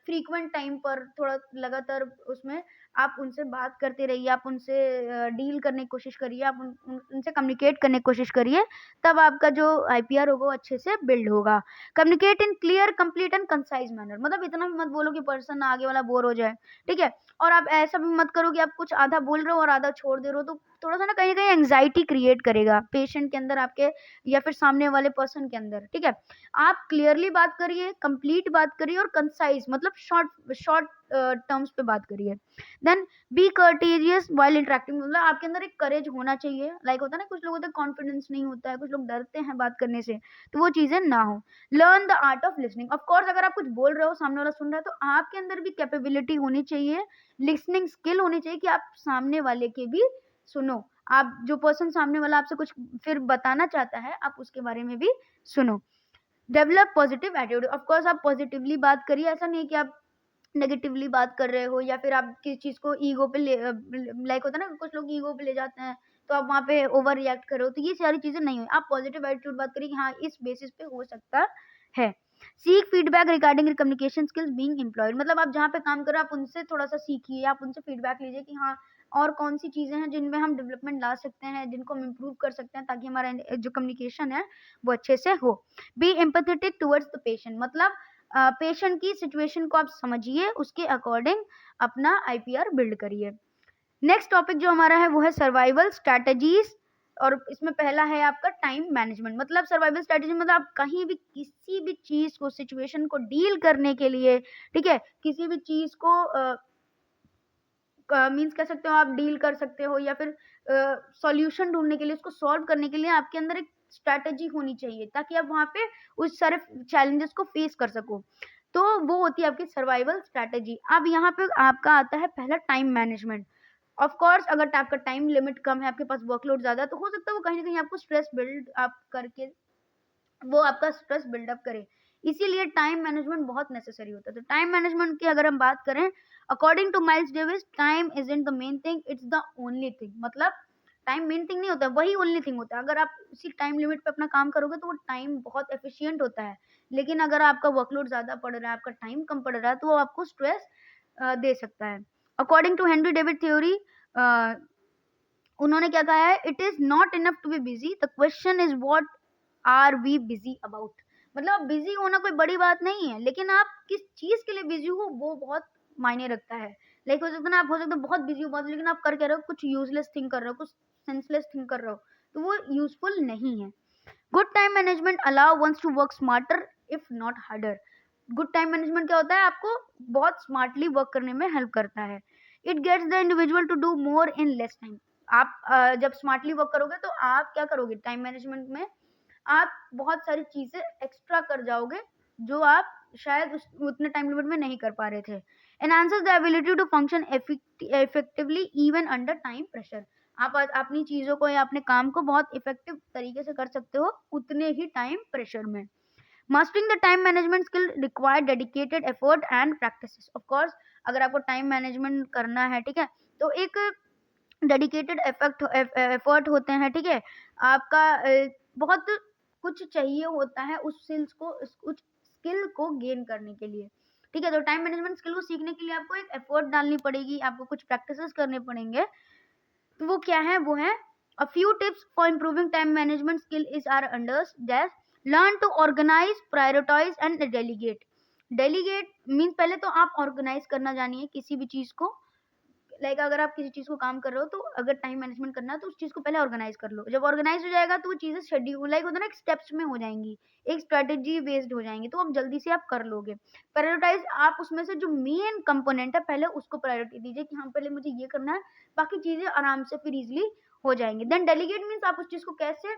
फ्रीक्वेंट टाइम पर थोड़ा लगातार उसमें आप उनसे बात करते रहिए, आप उनसे डील करने की कोशिश करिए, आप उनसे कम्युनिकेट करने की कोशिश करिए, तब आपका जो आईपीआर होगा वो अच्छे से बिल्ड होगा। Communicate in clear, complete and concise manner, मतलब इतना भी मत बोलो कि पर्सन आगे वाला बोर हो जाए, ठीक है, और आप ऐसा भी मत करो कि आप कुछ आधा बोल रहे हो और आधा छोड़ दे रहे हो, तो थोड़ा सा ना कहीं कहीं एंग्जाइटी क्रिएट करेगा पेशेंट के अंदर आपके, या फिर सामने वाले पर्सन के अंदर, ठीक है। आप क्लियरली बात करिए, कंप्लीट बात करिए, और कंसाइज मतलब शॉर्ट शॉर्ट टर्म्स पे बात करिए। देन बी कर्टेजियस वाइल इंटरेक्टिंग, मतलब आपके अंदर एक करेज होना चाहिए, लाइक होता है ना कुछ लोगों को कॉन्फिडेंस नहीं होता है, कुछ लोग डरते हैं बात करने से, तो वो चीजें ना हो। Learn the art of listening, of course अगर आप कुछ बोल रहे हो सामने वाला सुन रहा है तो आपके अंदर भी कैपेबिलिटी होनी चाहिए, लिसनिंग स्किल होनी चाहिए कि आप सामने वाले के भी सुनो, आप जो पर्सन सामने वाला आपसे कुछ फिर बताना चाहता है आप उसके बारे में भी सुनो। Develop positive attitude, of course आप पॉजिटिवली बात करिए, ऐसा नहीं है कि आप नेगेटिवली बात कर रहे हो, या फिर आप किसी चीज को ईगो पे लाइक होता है ना कुछ लोग ईगो पे ले जाते हैं, तो आप वहाँ पे ओवर रिएक्ट करो, तो ये सारी चीजें नहीं हुई, आप पॉजिटिव एटीट्यूड बात करिए कि हाँ इस बेसिस पे हो सकता है। Seek feedback regarding communication skills being employed, मतलब आप जहाँ पे काम कर रहे हो आप उनसे थोड़ा सा सीखिए, आप उनसे फीडबैक लीजिए कि हाँ और कौन सी चीजें हैं जिनमें हम डेवलपमेंट ला सकते हैं, जिनको हम इम्प्रूव कर सकते हैं, ताकि हमारा जो कम्युनिकेशन है वो अच्छे से हो। Be empathetic towards the patient, मतलब पेशेंट की सिचुएशन को आप समझिए, उसके अकॉर्डिंग अपना आईपीआर बिल्ड करिए। नेक्स्ट टॉपिक जो हमारा है वो है सर्वाइवल स्ट्रैटेजीज, और इसमें पहला है आपका टाइम मैनेजमेंट, मतलब सर्वाइवल स्ट्रैटेजी मतलब आप कहीं भी किसी भी चीज को, सिचुएशन को डील करने के लिए, ठीक है, किसी भी चीज को मीन्स कह सकते हो आप डील कर सकते हो, या फिर सॉल्यूशन ढूंढने के लिए, उसको सॉल्व करने के लिए आपके अंदर एक स्ट्रैटेजी होनी चाहिए, ताकि आप वहां पे उस सारे चैलेंजेस को फेस कर सको, तो वो होती है आपकी सर्वाइवल स्ट्रैटेजी। अब यहाँ पे आपका आता है पहला टाइम मैनेजमेंट। ऑफ कोर्स अगर आपका टाइम लिमिट कम है, आपके पास वर्कलोड ज्यादा है, तो हो सकता है वो कहीं ना कहीं आपको स्ट्रेस बिल्ड अप करके वो आपका स्ट्रेस बिल्डअप करे, इसीलिए टाइम मैनेजमेंट बहुत नेसेसरी होता है। तो टाइम मैनेजमेंट की अगर हम बात करें, according two miles Davis, time isn't the main thing, it's the only thing, मतलब टाइम मेन थिंग नहीं होता, वही ओनली थिंग होता है। अगर आप उसी टाइम लिमिट पे अपना काम करोगे तो वो टाइम बहुत एफिशिएंट होता है, लेकिन अगर आपका वर्कलोड ज्यादा पड़ रहा है, आपका टाइम कम पड़ रहा है, तो वो आपको स्ट्रेस दे सकता है। According to Henry David Thoreau, उन्होंने क्या कहा है, it is not enough to be busy, the question is what are we busy about, मतलब बिजी होना कोई बड़ी बात नहीं है, लेकिन आप किस चीज के लिए बिजी हो वो बहुत मायने रखता है। हो सकता है ना, आप हो सकता है बहुत बिजी हो बहुत, लेकिन आप कर क्या रहे हो, कुछ यूजलेस थिंग कर रहे हो, कुछ सेंसलेस थिंग कर रहे हो, तो वो यूजफुल नहीं है। Good time management allow one's to work smarter if not harder. Good time management क्या होता है, आपको बहुत स्मार्टली वर्क करने में हेल्प करता है। It gets the individual to do more in less time. आप जब स्मार्टली वर्क करोगे तो आप क्या करोगे, टाइम मैनेजमेंट में आप बहुत सारी चीजें एक्स्ट्रा कर जाओगे जो आप शायद उतने टाइम लिमिट में नहीं कर पा रहे थे। Enhances the ability to function effectively even under time pressure. आप अपनी चीजों को या अपने काम को बहुत इफेक्टिव तरीके से कर सकते हो उतने ही टाइम प्रेशर में। Mastering the time management skill require dedicated effort and practices. Of course अगर आपको टाइम मैनेजमेंट करना है, ठीक है, तो एक डेडिकेटेड एफर्ट होते हैं, ठीक है, आपका बहुत कुछ चाहिए होता है उस स्किल को गेन करने के लिए, ठीक है। तो टाइम मैनेजमेंट स्किल को सीखने के लिए आपको एक एफर्ट डालनी पड़ेगी, आपको कुछ प्रैक्टिसेस करने पड़ेंगे। तो वो क्या है, वो है a few tips for improving time management skill is are understand that learn to organize, prioritize and delegate. Delegate means पहले तो आप ऑर्गेनाइज करना जानिए किसी भी चीज को। लाइक अगर आप किसी चीज को काम कर रहे हो तो अगर टाइम मैनेजमेंट करना है तो उस चीज को पहले ऑर्गेनाइज कर लो। जब ऑर्गेनाइज हो जाएगा तो वो चीजें शेड्यूल लाइक होता है ना, एक स्टेप्स में हो जाएंगी, एक स्ट्रेटेजी बेस्ड हो जाएंगी, तो आप जल्दी से आप कर लोगे। प्रायोरिटाइज, आप उसमें से जो मेन कंपोनेंट है पहले उसको प्रायोरिटी दीजिए कि हाँ पहले मुझे ये करना है, बाकी चीजें आराम से फिर इजिली हो जाएंगी। देन डेलीगेट मीन्स आप उस चीज को कैसे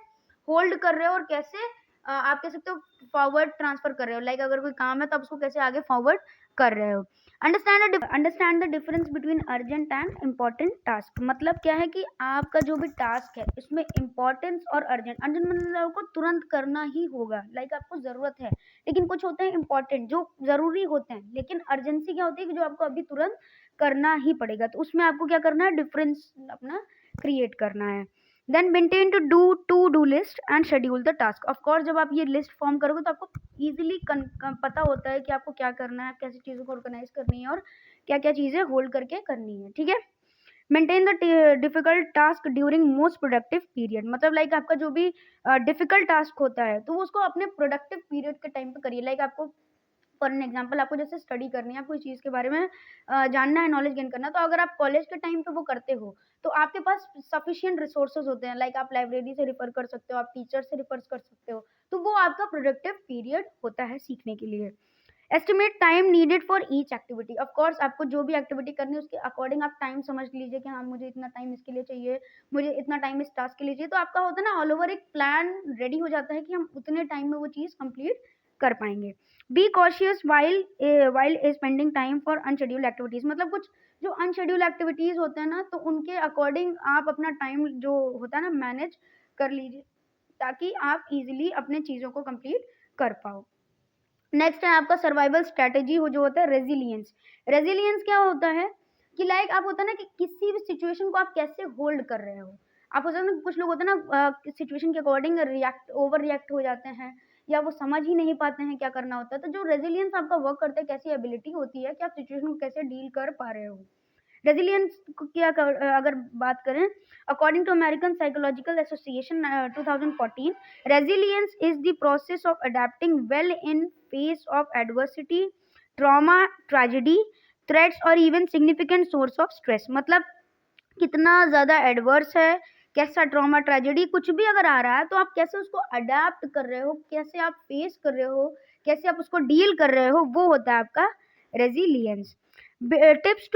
होल्ड कर रहे हो और कैसे आप कह सकते हो फॉरवर्ड ट्रांसफर कर रहे हो। लाइक अगर कोई काम है तो आप उसको कैसे आगे फॉरवर्ड कर रहे हो। Understand the difference between urgent and important task. मतलब क्या है कि आपका जो भी टास्क है उसमें इम्पोर्टेंस और अर्जेंट मतलब आपको तुरंत करना ही होगा, लाइक आपको जरूरत है, लेकिन कुछ होते हैं इम्पोर्टेंट जो जरूरी होते हैं, लेकिन अर्जेंसी क्या होती है कि जो आपको अभी तुरंत करना ही पड़ेगा। तो उसमें आपको क्या करना है, डिफरेंस अपना क्रिएट करना है। Then maintain to do list and schedule the task. Of course जब आप ये लिस्ट फॉर्म करोगे तो आपको इजीली पता होता है कि आपको क्या करना है, कैसी चीज़ों को ऑर्गेनाइज करनी है और क्या क्या चीज़ें होल्ड करके करनी है, ठीक है। Maintain the difficult task during most productive period. मतलब लाइक आपका जो भी डिफिकल्ट टास्क होता है तो उसको अपने प्रोडक्टिव पीरियड के टाइम पे करिए। लाइक आपको फॉर एन एग्जाम्पल आपको जैसे स्टडी करनी है, आपको इस चीज़ के बारे में जानना है, नॉलेज गेन करना है, तो अगर आप कॉलेज के टाइम पे वो करते हो तो आपके पास सफिशिएंट रिसोर्सेज होते हैं। लाइक आप लाइब्रेरी से रिफर कर सकते हो, आप टीचर से रिफर कर सकते हो, तो वो आपका प्रोडक्टिव पीरियड होता है सीखने के लिए। Estimate time needed for each activity. Of course आपको जो भी एक्टिविटी करनी है उसके अकॉर्डिंग आप टाइम समझ लीजिए कि हाँ मुझे इतना टाइम इसके लिए चाहिए, मुझे इतना टाइम इस टास्क के लिए चाहिए। तो आपका होता है ना ऑल ओवर एक प्लान रेडी हो जाता है कि हम उतने टाइम में वो चीज़ कंप्लीट कर पाएंगे। Be cautious while spending time for unscheduled activities. मतलब कुछ जो अनशेड्यूल्ड एक्टिविटीज होते हैं ना तो उनके अकॉर्डिंग आप अपना टाइम जो होता है ना मैनेज कर लीजिए ताकि आप इजीली अपने चीज़ों को कंप्लीट कर पाओ। नेक्स्ट है आपका सर्वाइवल स्ट्रेटेजी जो होता है रेजिलियंस। रेजिलियंस क्या होता है कि लाइक आप होता है ना कि किसी भी सिचुएशन को आप कैसे होल्ड कर रहे हो। आप होता है ना कुछ लोग होते हैं ना सिचुएशन के अकॉर्डिंग ओवर रिएक्ट हो जाते हैं या वो समझ ही नहीं पाते हैं क्या करना होता है। तो जो रेजिलियंस आपका वर्क करता है, कैसी एबिलिटी होती है कि आप सिचुएशन को कैसे डील कर पा रहे हो। रेजिलियंस की अगर बात करें according to American Psychological Association 2014, resilience is the process of adapting well in face of adversity, trauma, tragedy, threats or even significant source of stress। मतलब कितना ज़्यादा एडवर्स है, कैसा ट्रॉमा ट्रेजेडी कुछ भी अगर आ रहा है तो आप कैसे उसको अडेप्ट कर रहे हो, कैसे आप फेस कर रहे हो, कैसे आप उसको डील कर रहे हो, वो होता है आपका resilience. Tips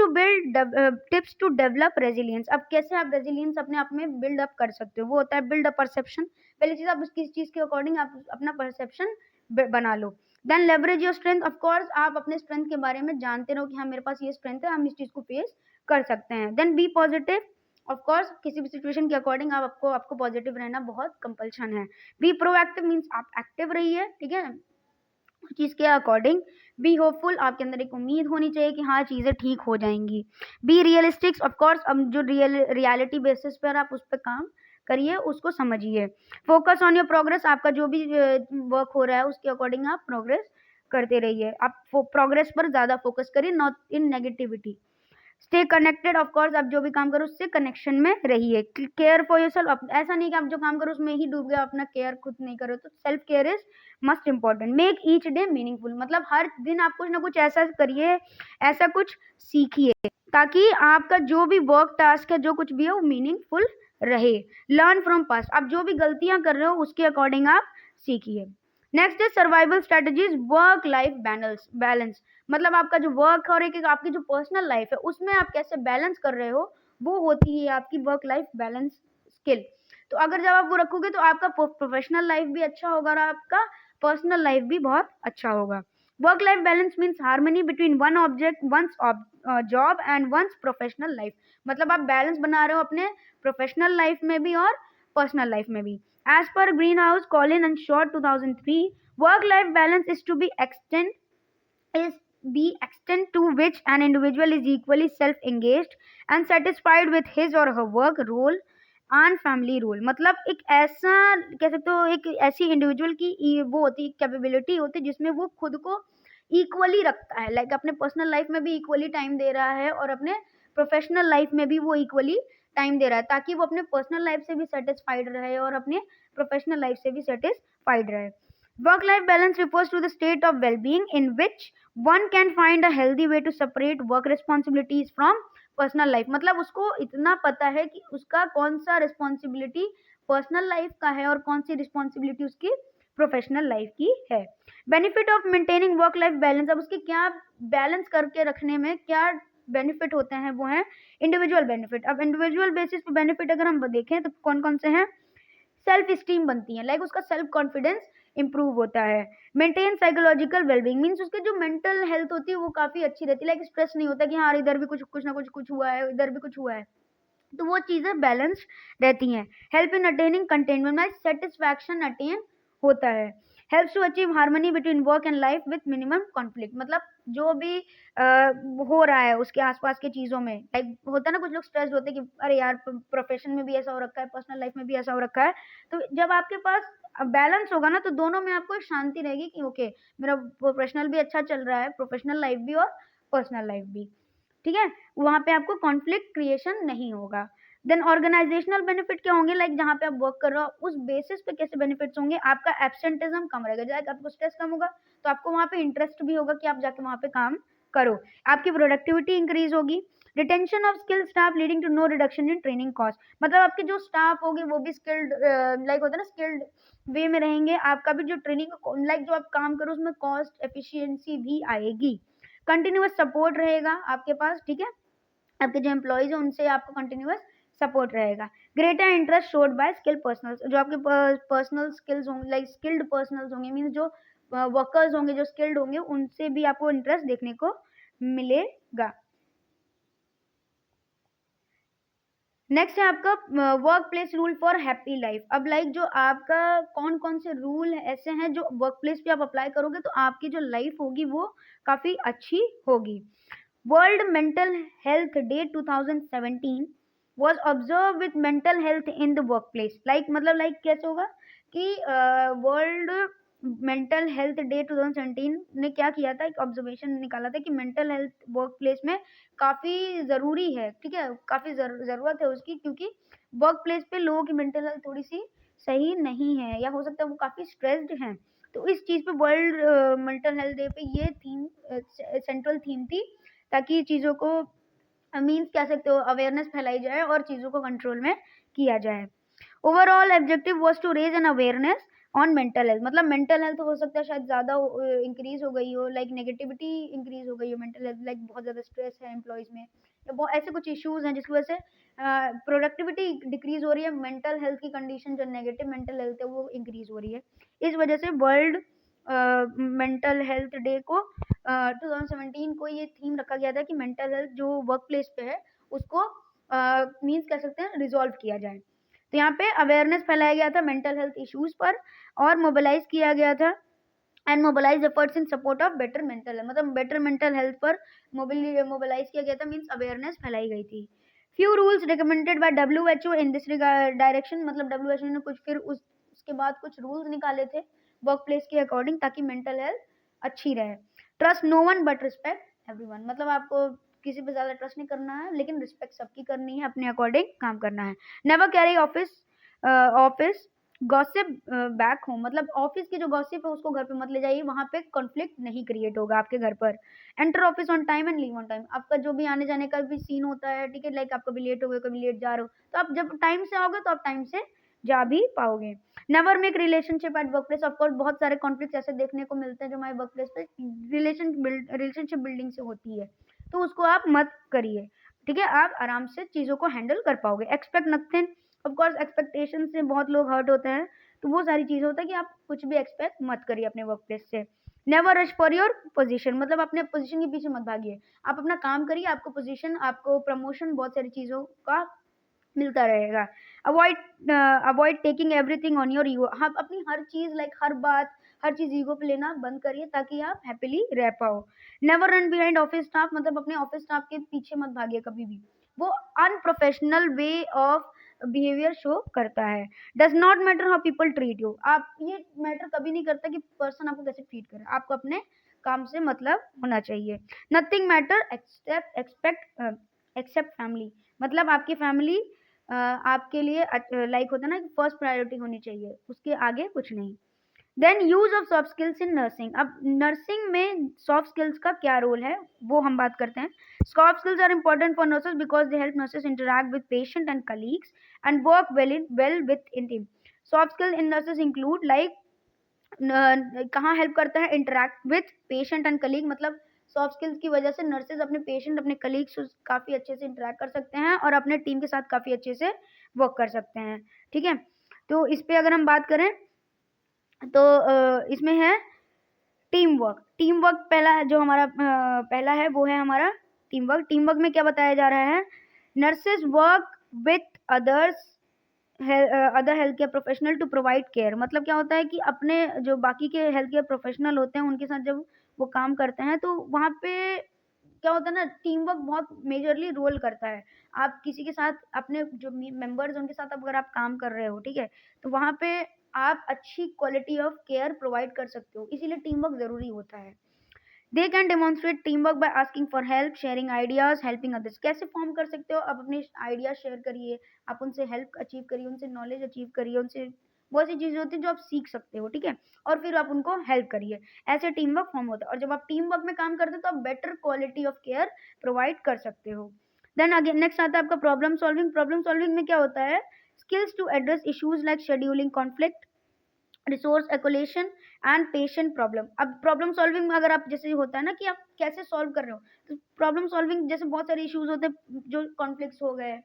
to develop resilience. अब कैसे आप रेजिलियंस अपने आप में बिल्ड अप कर सकते हो, वो होता है बिल्ड अप परसेप्शन। पहली चीज आप किस चीज के अकॉर्डिंग आप अपना परसेप्शन बना लो। Then leverage your strength. Of course आप अपने स्ट्रेंथ के बारे में जानते रहो कि हाँ मेरे पास ये स्ट्रेंथ है, हम इस चीज को फेस कर सकते हैं। Then be positive. Of course किसी भी सिचुएशन के अकॉर्डिंग आपको पॉजिटिव रहना बहुत कंपल्शन है। बी प्रोएक्टिव मीन्स आप एक्टिव रहिए, ठीक है, चीज के अकॉर्डिंग। बी होपफुल, आपके अंदर एक उम्मीद होनी चाहिए कि हाँ चीजें ठीक हो जाएंगी। Be realistic. ऑफ कोर्स अब जो रियलिटी बेसिस पर आप उस पर काम करिए, उसको समझिए। Focus on your progress. आपका जो भी वर्क हो रहा है उसके अकॉर्डिंग आप प्रोग्रेस करते रहिए। आप प्रोग्रेस पर ज्यादा फोकस करिए, not in negativity. Stay connected. Of course आप जो भी काम करो उससे कनेक्शन में रहिए। Care for yourself. ऐसा नहीं कि आप जो काम करो उसमें ही डूब गए, अपना केयर खुद नहीं करो। तो self care is must important. Make each day meaningful. मतलब हर दिन आप कुछ ना कुछ ऐसा करिए, ऐसा कुछ सीखिए ताकि आपका जो भी वर्क टास्क है जो कुछ भी है वो मीनिंगफुल रहे। लर्न फ्रॉम पास्ट, आप जो भी गलतियां कर रहे हो उसके अकॉर्डिंग आप सीखिए। नेक्स्ट है survival strategies, work life balance, मतलब आपका जो वर्क और एक आपकी जो पर्सनल लाइफ है उसमें आप कैसे बैलेंस कर रहे हो, वो होती है आपकी वर्क लाइफ बैलेंस स्किल। तो अगर जब आप वो रखोगे तो आपका प्रोफेशनल लाइफ भी अच्छा होगा और आपका पर्सनल लाइफ भी बहुत अच्छा होगा। Work life balance means harmony between one object one's job and one's professional life, मतलब आप बैलेंस बना रहे हो अपने प्रोफेशनल लाइफ में भी और पर्सनल लाइफ में भी। As per Greenhaus Collin and Short 2003, work life balance is to be extent to which an individual is equally self-engaged and satisfied with his or her work role and family role, मतलब एक ऐसा कह सकते हो, एक ऐसी individual की वो होती है, कैपेबिलिटी होती है जिसमें वो खुद को इक्वली रखता है, लाइक अपने पर्सनल लाइफ में भी इक्वली टाइम दे रहा है और अपने प्रोफेशनल लाइफ में भी वो इक्वली टाइम दे रहा है, ताकि वो अपने पर्सनल लाइफ से भी सेटिस्फाइड रहे और अपने प्रोफेशनल लाइफ से भी सेटिस्फाइड रहे। Work life balance refers to the state of well being in which one can find a healthy way to separate work responsibilities from personal life, मतलब उसको इतना पता है कि उसका कौन सा रिस्पॉन्सिबिलिटी पर्सनल लाइफ का है और कौन सी रिस्पॉन्सिबिलिटी उसकी प्रोफेशनल लाइफ की है। Benefit of maintaining work life balance, अब उसके क्या बैलेंस करके रखने में क्या बेनिफिट होते हैं, वो है इंडिविजुअल बेनिफिट। अब इंडिविजुअल बेसिस पे बेनिफिट अगर हम देखें तो कौन कौन से हैं, सेल्फ स्टीम बनती है, लाइक उसका सेल्फ कॉन्फिडेंस इंप्रूव होता है। मेंटेन साइकोलॉजिकल वेलबींग मींस उसके जो मेंटल हेल्थ होती है वो काफी अच्छी रहती है, लाइक स्ट्रेस नहीं होता कि हाँ इधर भी कुछ ना कुछ हुआ है, इधर भी कुछ हुआ है, तो वो चीजें बैलेंस रहती हैं। हेल्प इन अटेनिंग कंटेनमेंट में सेटिस्फैक्शन अटेन होता है। Helps to achieve harmony between work and life with minimum conflict, मतलब जो भी हो रहा है उसके आसपास के चीजों में, लाइक होता है ना कुछ लोग स्ट्रेस्ड होते हैं कि अरे यार प्रोफेशन में भी ऐसा हो रखा है, पर्सनल लाइफ में भी ऐसा हो रखा है, तो जब आपके पास बैलेंस होगा ना तो दोनों में आपको एक शांति रहेगी कि ओके मेरा प्रोफेशनल भी अच्छा चल रहा है, प्रोफेशनल लाइफ भी और पर्सनल लाइफ भी, ठीक है, वहां पे आपको कॉन्फ्लिक्ट क्रिएशन नहीं होगा। देन ऑर्गेनाइजेशनल बेनिफिट क्या होंगे, लाइक जहाँ पे आप वर्क कर रहे हो उस बेसिस पे कैसे बेनिफिट्स होंगे, आपका एब्सेंटिज्म कम रहेगा, जैसे आपको स्ट्रेस कम होगा तो आपको वहाँ पे इंटरेस्ट भी होगा कि आप जाके वहाँ पे काम करो, आपकी प्रोडक्टिविटी इंक्रीज होगी। Retention of skill staff leading to no reduction in training cost, मतलब आपके जो स्टाफ होंगे वो भी स्किल्ड लाइक होता है ना स्किल्ड वे में रहेंगे, आपका भी जो ट्रेनिंग लाइक जो आप काम करो उसमें कॉस्ट एफिशिएंसी भी आएगी। कंटिन्यूअस सपोर्ट रहेगा आपके पास, ठीक है, आपके जो एम्प्लॉयज है उनसे आपको कंटिन्यूअस सपोर्ट रहेगा। Greater interest showed by skill personals, जो आपके पर्सनल स्किल्स होंगे लाइक स्किल्ड पर्सनल्स होंगे मींस जो वर्कर्स होंगे जो स्किल्ड होंगे उनसे भी आपको इंटरेस्ट देखने को मिलेगा। नेक्स्ट है आपका work place rule for happy life, अब लाइक जो आपका कौन कौन से रूल ऐसे हैं जो वर्क प्लेस पे आप अप्लाई करोगे तो आपकी जो लाइफ होगी वो काफी अच्छी होगी। World mental health day 2017 was observed with mental health in the workplace, like मतलब like कैसे होगा कि वर्ल्ड मेंटल हेल्थ डे 2017 ने क्या किया था, एक ऑब्जर्वेशन निकाला था कि मेंटल हेल्थ वर्क प्लेस में काफी जरूरी है, ठीक है, काफी जरूरत है उसकी, क्योंकि वर्क प्लेस पे लोगों की मेंटल हेल्थ थोड़ी सी सही नहीं है या हो सकता है वो काफी स्ट्रेस्ड हैं, तो इस चीज पे वर्ल्ड मेंटल हेल्थ डे पे ये थीम सेंट्रल थीम थी, ताकि चीजों को मीन्स कह सकते हो अवेयरनेस फैलाई जाए और चीजों को कंट्रोल में किया जाए। Overall objective was to raise an awareness on mental health, मतलब मेंटल हेल्थ हो सकता है शायद ज्यादा इंक्रीज हो गई हो, लाइक नेगेटिविटी इंक्रीज हो गई हो मेंटल हेल्थ, लाइक बहुत ज्यादा स्ट्रेस है एम्प्लॉयज में या बहुत ऐसे कुछ इश्यूज हैं जिसकी वजह से प्रोडक्टिविटी डिक्रीज हो रही है, मेंटल हेल्थ की कंडीशन जो नेगेटिव मेंटल हेल्थ है वो इंक्रीज हो रही है, इस वजह से वर्ल्ड मेंटल हेल्थ डे को 2017 को ये थीम रखा गया था कि मेंटल हेल्थ जो वर्क प्लेस पे है उसको मीन्स कह सकते हैं रिजॉल्व किया जाए, तो यहाँ पे अवेयरनेस फैलाया गया था मेंटल हेल्थ इश्यूज पर और मोबिलाइज किया गया था and mobilise efforts in support of better mental health, मतलब बेटर मेंटल हेल्थ पर मोबिलाइज किया गया था, मीन्स अवेयरनेस फैलाई गई थी। Few rules recommended by WHO in this direction, मतलब WHO ने कुछ फिर उसके बाद कुछ रूल्स निकाले थे वर्क प्लेस के अकॉर्डिंग ताकि मेंटल हेल्थ अच्छी रहे। Trust no one but respect everyone, मतलब आपको किसी पे ज्यादा ट्रस्ट नहीं करना है लेकिन रिस्पेक्ट सबकी करनी है, अपने अकॉर्डिंग काम करना है। Never carry office gossip back home, मतलब ऑफिस की जो गॉसिप है उसको घर पे मत ले जाइए, वहाँ पे कॉन्फ्लिक्ट नहीं क्रिएट होगा आपके घर पर। Enter office on time and leave on time, आपका जो भी आने जाने का भी सीन होता है, ठीक है, लाइक आप कभी लेट हो गए, कभी लेट जा रहे हो, तो आप जब टाइम से आओगे तो आप टाइम से जा भी पाओगे। Never make relationship at work place, of course बहुत सारे कॉन्फ्लिक्ट ऐसे देखने को मिलते हैं जो हमारे वर्क प्लेस पे रिलेशनशिप बिल्डिंग से होती है, तो उसको आप मत करिए, ठीक है, आप आराम से चीज़ों को हैंडल कर पाओगे। Expect nothing, of course expectation से बहुत लोग हर्ट होते हैं, तो वो सारी चीज़ होता है कि आप कुछ भी एक्सपेक्ट मत करिए अपने वर्क प्लेस से। Never rush for your position, मतलब अपने पोजीशन के पीछे मत भागिए, आप अपना काम करिए, आपको पोजीशन, आपको प्रमोशन, बहुत सारी चीज़ों का मिलता रहेगा। Avoid taking everything on your ego, आप अपनी हर चीज़, लाइक हर बात, हर चीज़ ईगो पे लेना बंद करिए ताकि आप हैप्पीली रह पाओ। Never run behind office staff, मतलब अपने ऑफिस स्टाफ के पीछे मत भागिए कभी भी, वो unprofessional way of behaviour show करता है। Does not matter how people treat you, आप ये मैटर कभी नहीं करता कि पर्सन आपको कैसे ट्रीट करे, आपको अपने काम से मतलब होना चाहिए। नथिंग मैटर एक्सेप्ट फैमिली, मतलब आपकी फैमिली आपके लिए लाइक होता है ना, फर्स्ट प्रायोरिटी होनी चाहिए, उसके आगे कुछ नहीं। Then use of soft skills in nursing, अब नर्सिंग में सॉफ्ट स्किल्स का क्या रोल है वो हम बात करते हैं। Soft skills are important for nurses because they help nurses interact with patient and colleagues and work well with in team. Soft skill in nurses include like, कहाँ हेल्प करता है, interact with patient and colleague, मतलब soft skills की वजह से nurses अपने patient, अपने colleagues काफ़ी अच्छे से इंटरैक्ट कर सकते हैं और अपने टीम के साथ काफ़ी अच्छे से वर्क कर सकते हैं, ठीक है। तो इस पे अगर हम बात करें तो इसमें है टीम वर्क। टीम वर्क पहला जो हमारा पहला है वो है हमारा टीम वर्क। टीम वर्क में क्या बताया जा रहा है, nurses work with others other health care professional to provide care, मतलब क्या होता है कि अपने जो बाकी के हेल्थ केयर प्रोफेशनल होते हैं उनके साथ जब वो काम करते हैं तो वहाँ पे क्या होता है ना, टीम वर्क बहुत मेजरली रोल करता है। आप किसी के साथ, अपने जो मेंबर्स उनके साथ अगर आप काम कर रहे हो, ठीक है, तो वहाँ पे आप अच्छी क्वालिटी ऑफ केयर प्रोवाइड कर सकते हो, इसीलिए टीम वर्क ज़रूरी होता है। दे can demonstrate team work by asking for help, sharing ideas, helping others, कैसे फॉर्म कर सकते हो, आप अपने आइडिया शेयर करिए, आप उनसे हेल्प अचीव करिए, उनसे नॉलेज अचीव करिए, उनसे बहुत सी चीज़ें होती हैं जो आप सीख सकते हो, ठीक है, और फिर आप उनको हेल्प करिए, ऐसे टीम वर्क फॉर्म होता है। और जब आप टीम वर्क में काम करते हो तो आप better quality of care provide कर सकते हो। देन अगेन नेक्स्ट आता है आपका प्रॉब्लम सॉल्विंग। प्रॉब्लम सॉल्विंग में क्या होता है, skills to address issues like scheduling conflict, resource allocation and patient problem. अब प्रॉब्लम सॉल्विंग में अगर आप, जैसे होता है ना कि आप कैसे सॉल्व कर रहे हो, तो प्रॉब्लम सॉल्विंग जैसे बहुत सारे इश्यूज होते हैं जो कॉन्फ्लिक्ट्स हो गए,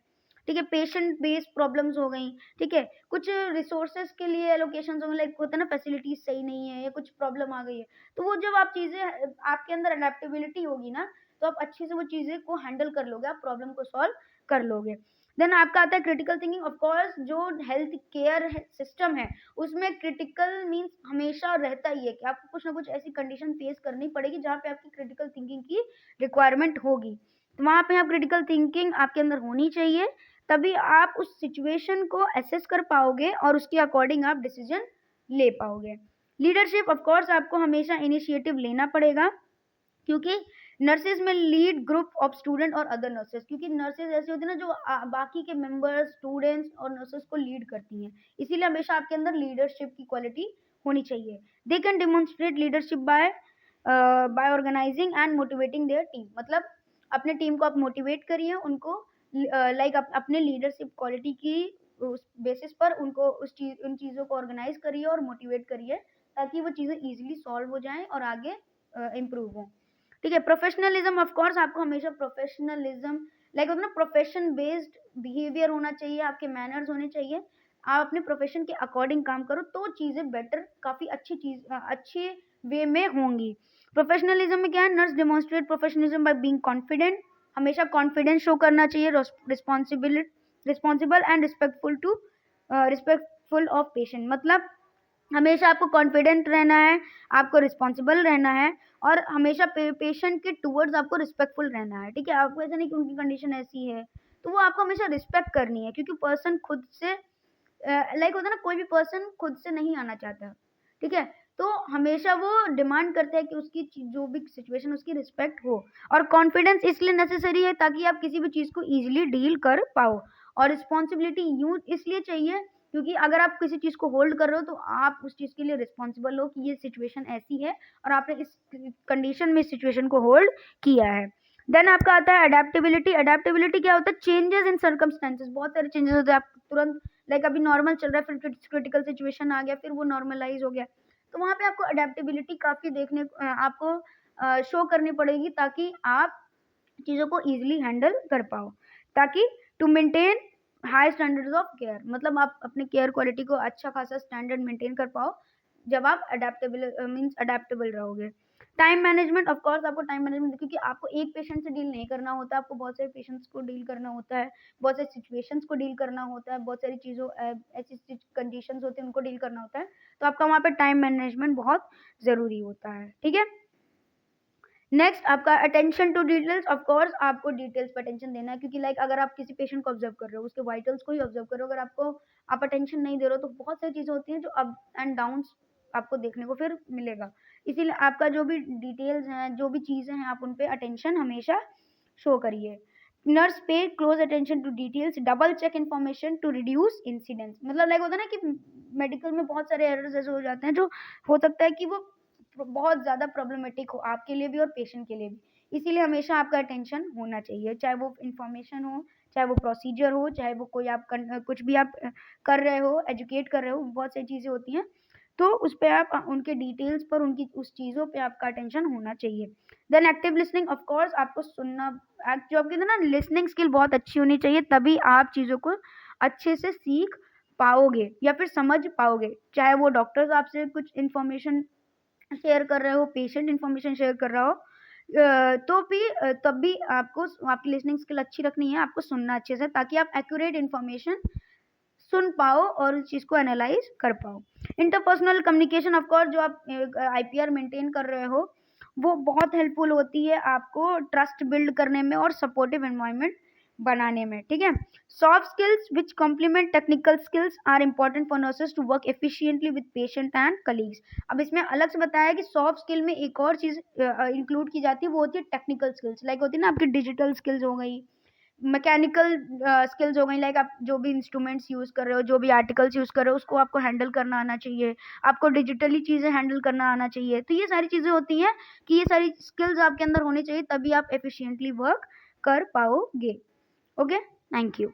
ठीक है, पेशेंट बेस्ड प्रॉब्लम्स हो गई, ठीक है, कुछ रिसोर्सेज के लिए एलोकेशन हो गए, लाइक होता है ना फैसिलिटीज सही नहीं है या कुछ प्रॉब्लम आ गई है, तो वो जब आप चीज़ें, आपके अंदर अडेप्टेबिलिटी होगी ना, तो आप अच्छे से वो चीज़ें को हैंडल कर लोगे, आप प्रॉब्लम को सॉल्व कर लोगे। देन आपका आता है क्रिटिकल थिंकिंग। ऑफ कोर्स जो हेल्थ केयर सिस्टम है उसमें क्रिटिकल मीन्स हमेशा रहता ही है कि आपको कुछ ना कुछ ऐसी कंडीशन फेस करनी पड़ेगी जहाँ पे आपकी क्रिटिकल थिंकिंग की रिक्वायरमेंट होगी, तो वहाँ पे आप क्रिटिकल थिंकिंग आपके अंदर होनी चाहिए, तभी आप उस सिचुएशन को असेस कर पाओगे और उसके अकॉर्डिंग आप डिसीजन ले पाओगे। लीडरशिप, ऑफ कोर्स आपको हमेशा इनिशिएटिव लेना पड़ेगा, क्योंकि नर्सेज में लीड ग्रुप ऑफ स्टूडेंट और अदर नर्सेज, क्योंकि नर्सेज ऐसी होती है ना जो बाकी के मेंबर्स, स्टूडेंट्स और नर्सेज को लीड करती हैं, इसीलिए हमेशा आपके अंदर लीडरशिप की क्वालिटी होनी चाहिए। They can demonstrate leadership by organising and motivating their team, मतलब अपने टीम को आप मोटिवेट करिए, उनको लाइक अपने लीडरशिप क्वालिटी की उस बेसिस पर उनको उन चीज़ों को ऑर्गेनाइज करिए और मोटिवेट करिए ताकि वो चीज़ें इजीली सॉल्व हो जाएं और आगे इम्प्रूव हों, ठीक है। प्रोफेशनलिज्म, ऑफ कोर्स आपको हमेशा प्रोफेशनलिज्म, लाइक होता है ना प्रोफेशन बेस्ड बिहेवियर होना चाहिए, आपके मैनर्स होने चाहिए, आप अपने प्रोफेशन के अकॉर्डिंग काम करो तो चीज़ें बेटर, काफ़ी अच्छे वे में होंगी। प्रोफेशनलिज्म में क्या है, nurse demonstrate professionalism by being confident, हमेशा कॉन्फिडेंस शो करना चाहिए, responsible and respectful of patient, मतलब हमेशा आपको कॉन्फिडेंट रहना है, आपको रिस्पॉन्सिबल रहना है और हमेशा पेशेंट के टूवर्ड्स आपको रिस्पेक्टफुल रहना है, ठीक है। आपको ऐसा नहीं कि उनकी कंडीशन ऐसी है तो वो आपको हमेशा रिस्पेक्ट करनी है, क्योंकि पर्सन खुद से लाइक होता है ना, कोई भी पर्सन खुद से नहीं आना चाहता, ठीक है, तो हमेशा वो डिमांड करता है कि उसकी जो भी सिचुएशन उसकी रिस्पेक्ट हो। और कॉन्फिडेंस इसलिए नेसेसरी है ताकि आप किसी भी चीज़ को ईजिली डील कर पाओ, और रिस्पॉन्सिबिलिटी यूँ इसलिए चाहिए क्योंकि अगर आप किसी चीज़ को होल्ड कर रहे हो तो आप उस चीज़ के लिए रिस्पॉन्सिबल हो कि ये सिचुएशन ऐसी है और आपने इस कंडीशन में इस सिचुएशन को होल्ड किया है। देन आपका आता है अडेप्टेबिलिटी। अडेप्टेबिलिटी क्या होता है? Changes in circumstances. बहुत सारे चेंजेस होते हैं, आप तुरंत लाइक अभी नॉर्मल चल रहा है, फिर क्रिटिकल सिचुएशन आ गया, फिर वो नॉर्मलाइज हो गया, तो वहाँ पे आपको अडेप्टेबिलिटी काफ़ी देखने आपको शो करनी पड़ेगी ताकि आप चीज़ों को ईजिली हैंडल कर पाओ, ताकि to maintain high standards of care, मतलब आप अपने केयर क्वालिटी को अच्छा खासा स्टैंडर्ड मेंटेन कर पाओ जब आप अडेप्टेबल मीन्स अडेप्टेबल रहोगे। टाइम मैनेजमेंट, ऑफ कोर्स आपको टाइम मैनेजमेंट, क्योंकि आपको एक पेशेंट से डील नहीं करना होता, आपको बहुत सारे पेशेंट्स को डील करना होता है, बहुत सारी सिचुएशंस को डील करना होता है, बहुत सारी चीज़ों ऐसी कंडीशंस होती हैं उनको डील करना होता है, तो आपका वहाँ पे टाइम मैनेजमेंट बहुत ज़रूरी होता है। ठीक है, नेक्स्ट आपका attention to details. Of course आपको डिटेल्स पर अटेंशन देना है, क्योंकि लाइक अगर आप किसी पेशेंट को ऑब्जर्व कर रहे हो, उसके वाइटल्स को ही ऑब्जर्व कर रहे हो, अगर आपको आप अटेंशन नहीं दे रहे हो तो बहुत सारी चीज़ें होती हैं जो अप एंड डाउन्स आपको देखने को फिर मिलेगा। इसीलिए आपका जो भी डिटेल्स हैं, जो भी चीज़ें हैं, आप उन पे अटेंशन हमेशा शो करिए। Nurse pay close attention to details, double check information to reduce incidents. मतलब लाइक होता है ना कि मेडिकल में बहुत सारे एरर्स ऐसे हो जाते हैं जो हो सकता है कि वो बहुत ज़्यादा प्रॉब्लमेटिक हो आपके लिए भी और पेशेंट के लिए भी, इसीलिए हमेशा आपका अटेंशन होना चाहिए, चाहे वो इन्फॉर्मेशन हो, चाहे वो प्रोसीजर हो, चाहे वो कोई आप कुछ भी आप कर रहे हो, एजुकेट कर रहे हो, बहुत सारी चीज़ें होती हैं, तो उस पर आप उनके डिटेल्स पर, उनकी उस चीज़ों पे आपका अटेंशन होना चाहिए। Then active listening, of course आपको सुनना, जो आपकी ना लिसनिंग स्किल बहुत अच्छी होनी चाहिए, तभी आप चीज़ों को अच्छे से सीख पाओगे या फिर समझ पाओगे, चाहे वो डॉक्टर्स आपसे कुछ इन्फॉर्मेशन शेयर कर रहे हो, पेशेंट इन्फॉर्मेशन शेयर कर रहा हो, तो भी तब भी आपको आपकी लिसनिंग स्किल अच्छी रखनी है, आपको सुनना अच्छे से, ताकि आप एक्यूरेट इन्फॉर्मेशन सुन पाओ और उस चीज़ को एनालाइज कर पाओ। इंटरपर्सनल कम्युनिकेशन, ऑफ कोर्स जो आप आईपीआर मेंटेन कर रहे हो वो बहुत हेल्पफुल होती है आपको ट्रस्ट बिल्ड करने में और सपोर्टिव एनवायरनमेंट बनाने में। ठीक है, soft skills which complement technical skills are important for nurses to work efficiently with patient and colleagues. अब इसमें अलग से बताया कि सॉफ्ट स्किल में एक और चीज़ इंक्लूड की जाती है, वो होती है टेक्निकल स्किल्स, लाइक होती है ना आपकी डिजिटल स्किल्स हो गई, मैकेनिकल स्किल्स हो गई, लाइक आप जो भी इंस्ट्रूमेंट्स यूज़ कर रहे हो, जो भी आर्टिकल्स यूज़ कर रहे हो, उसको आपको हैंडल करना आना चाहिए, आपको डिजिटली चीज़ें हैंडल करना आना चाहिए। तो ये सारी चीज़ें होती हैं कि ये सारी स्किल्स आपके अंदर होनी चाहिए, तभी आप एफिशिएंटली वर्क कर पाओगे। Okay, thank you.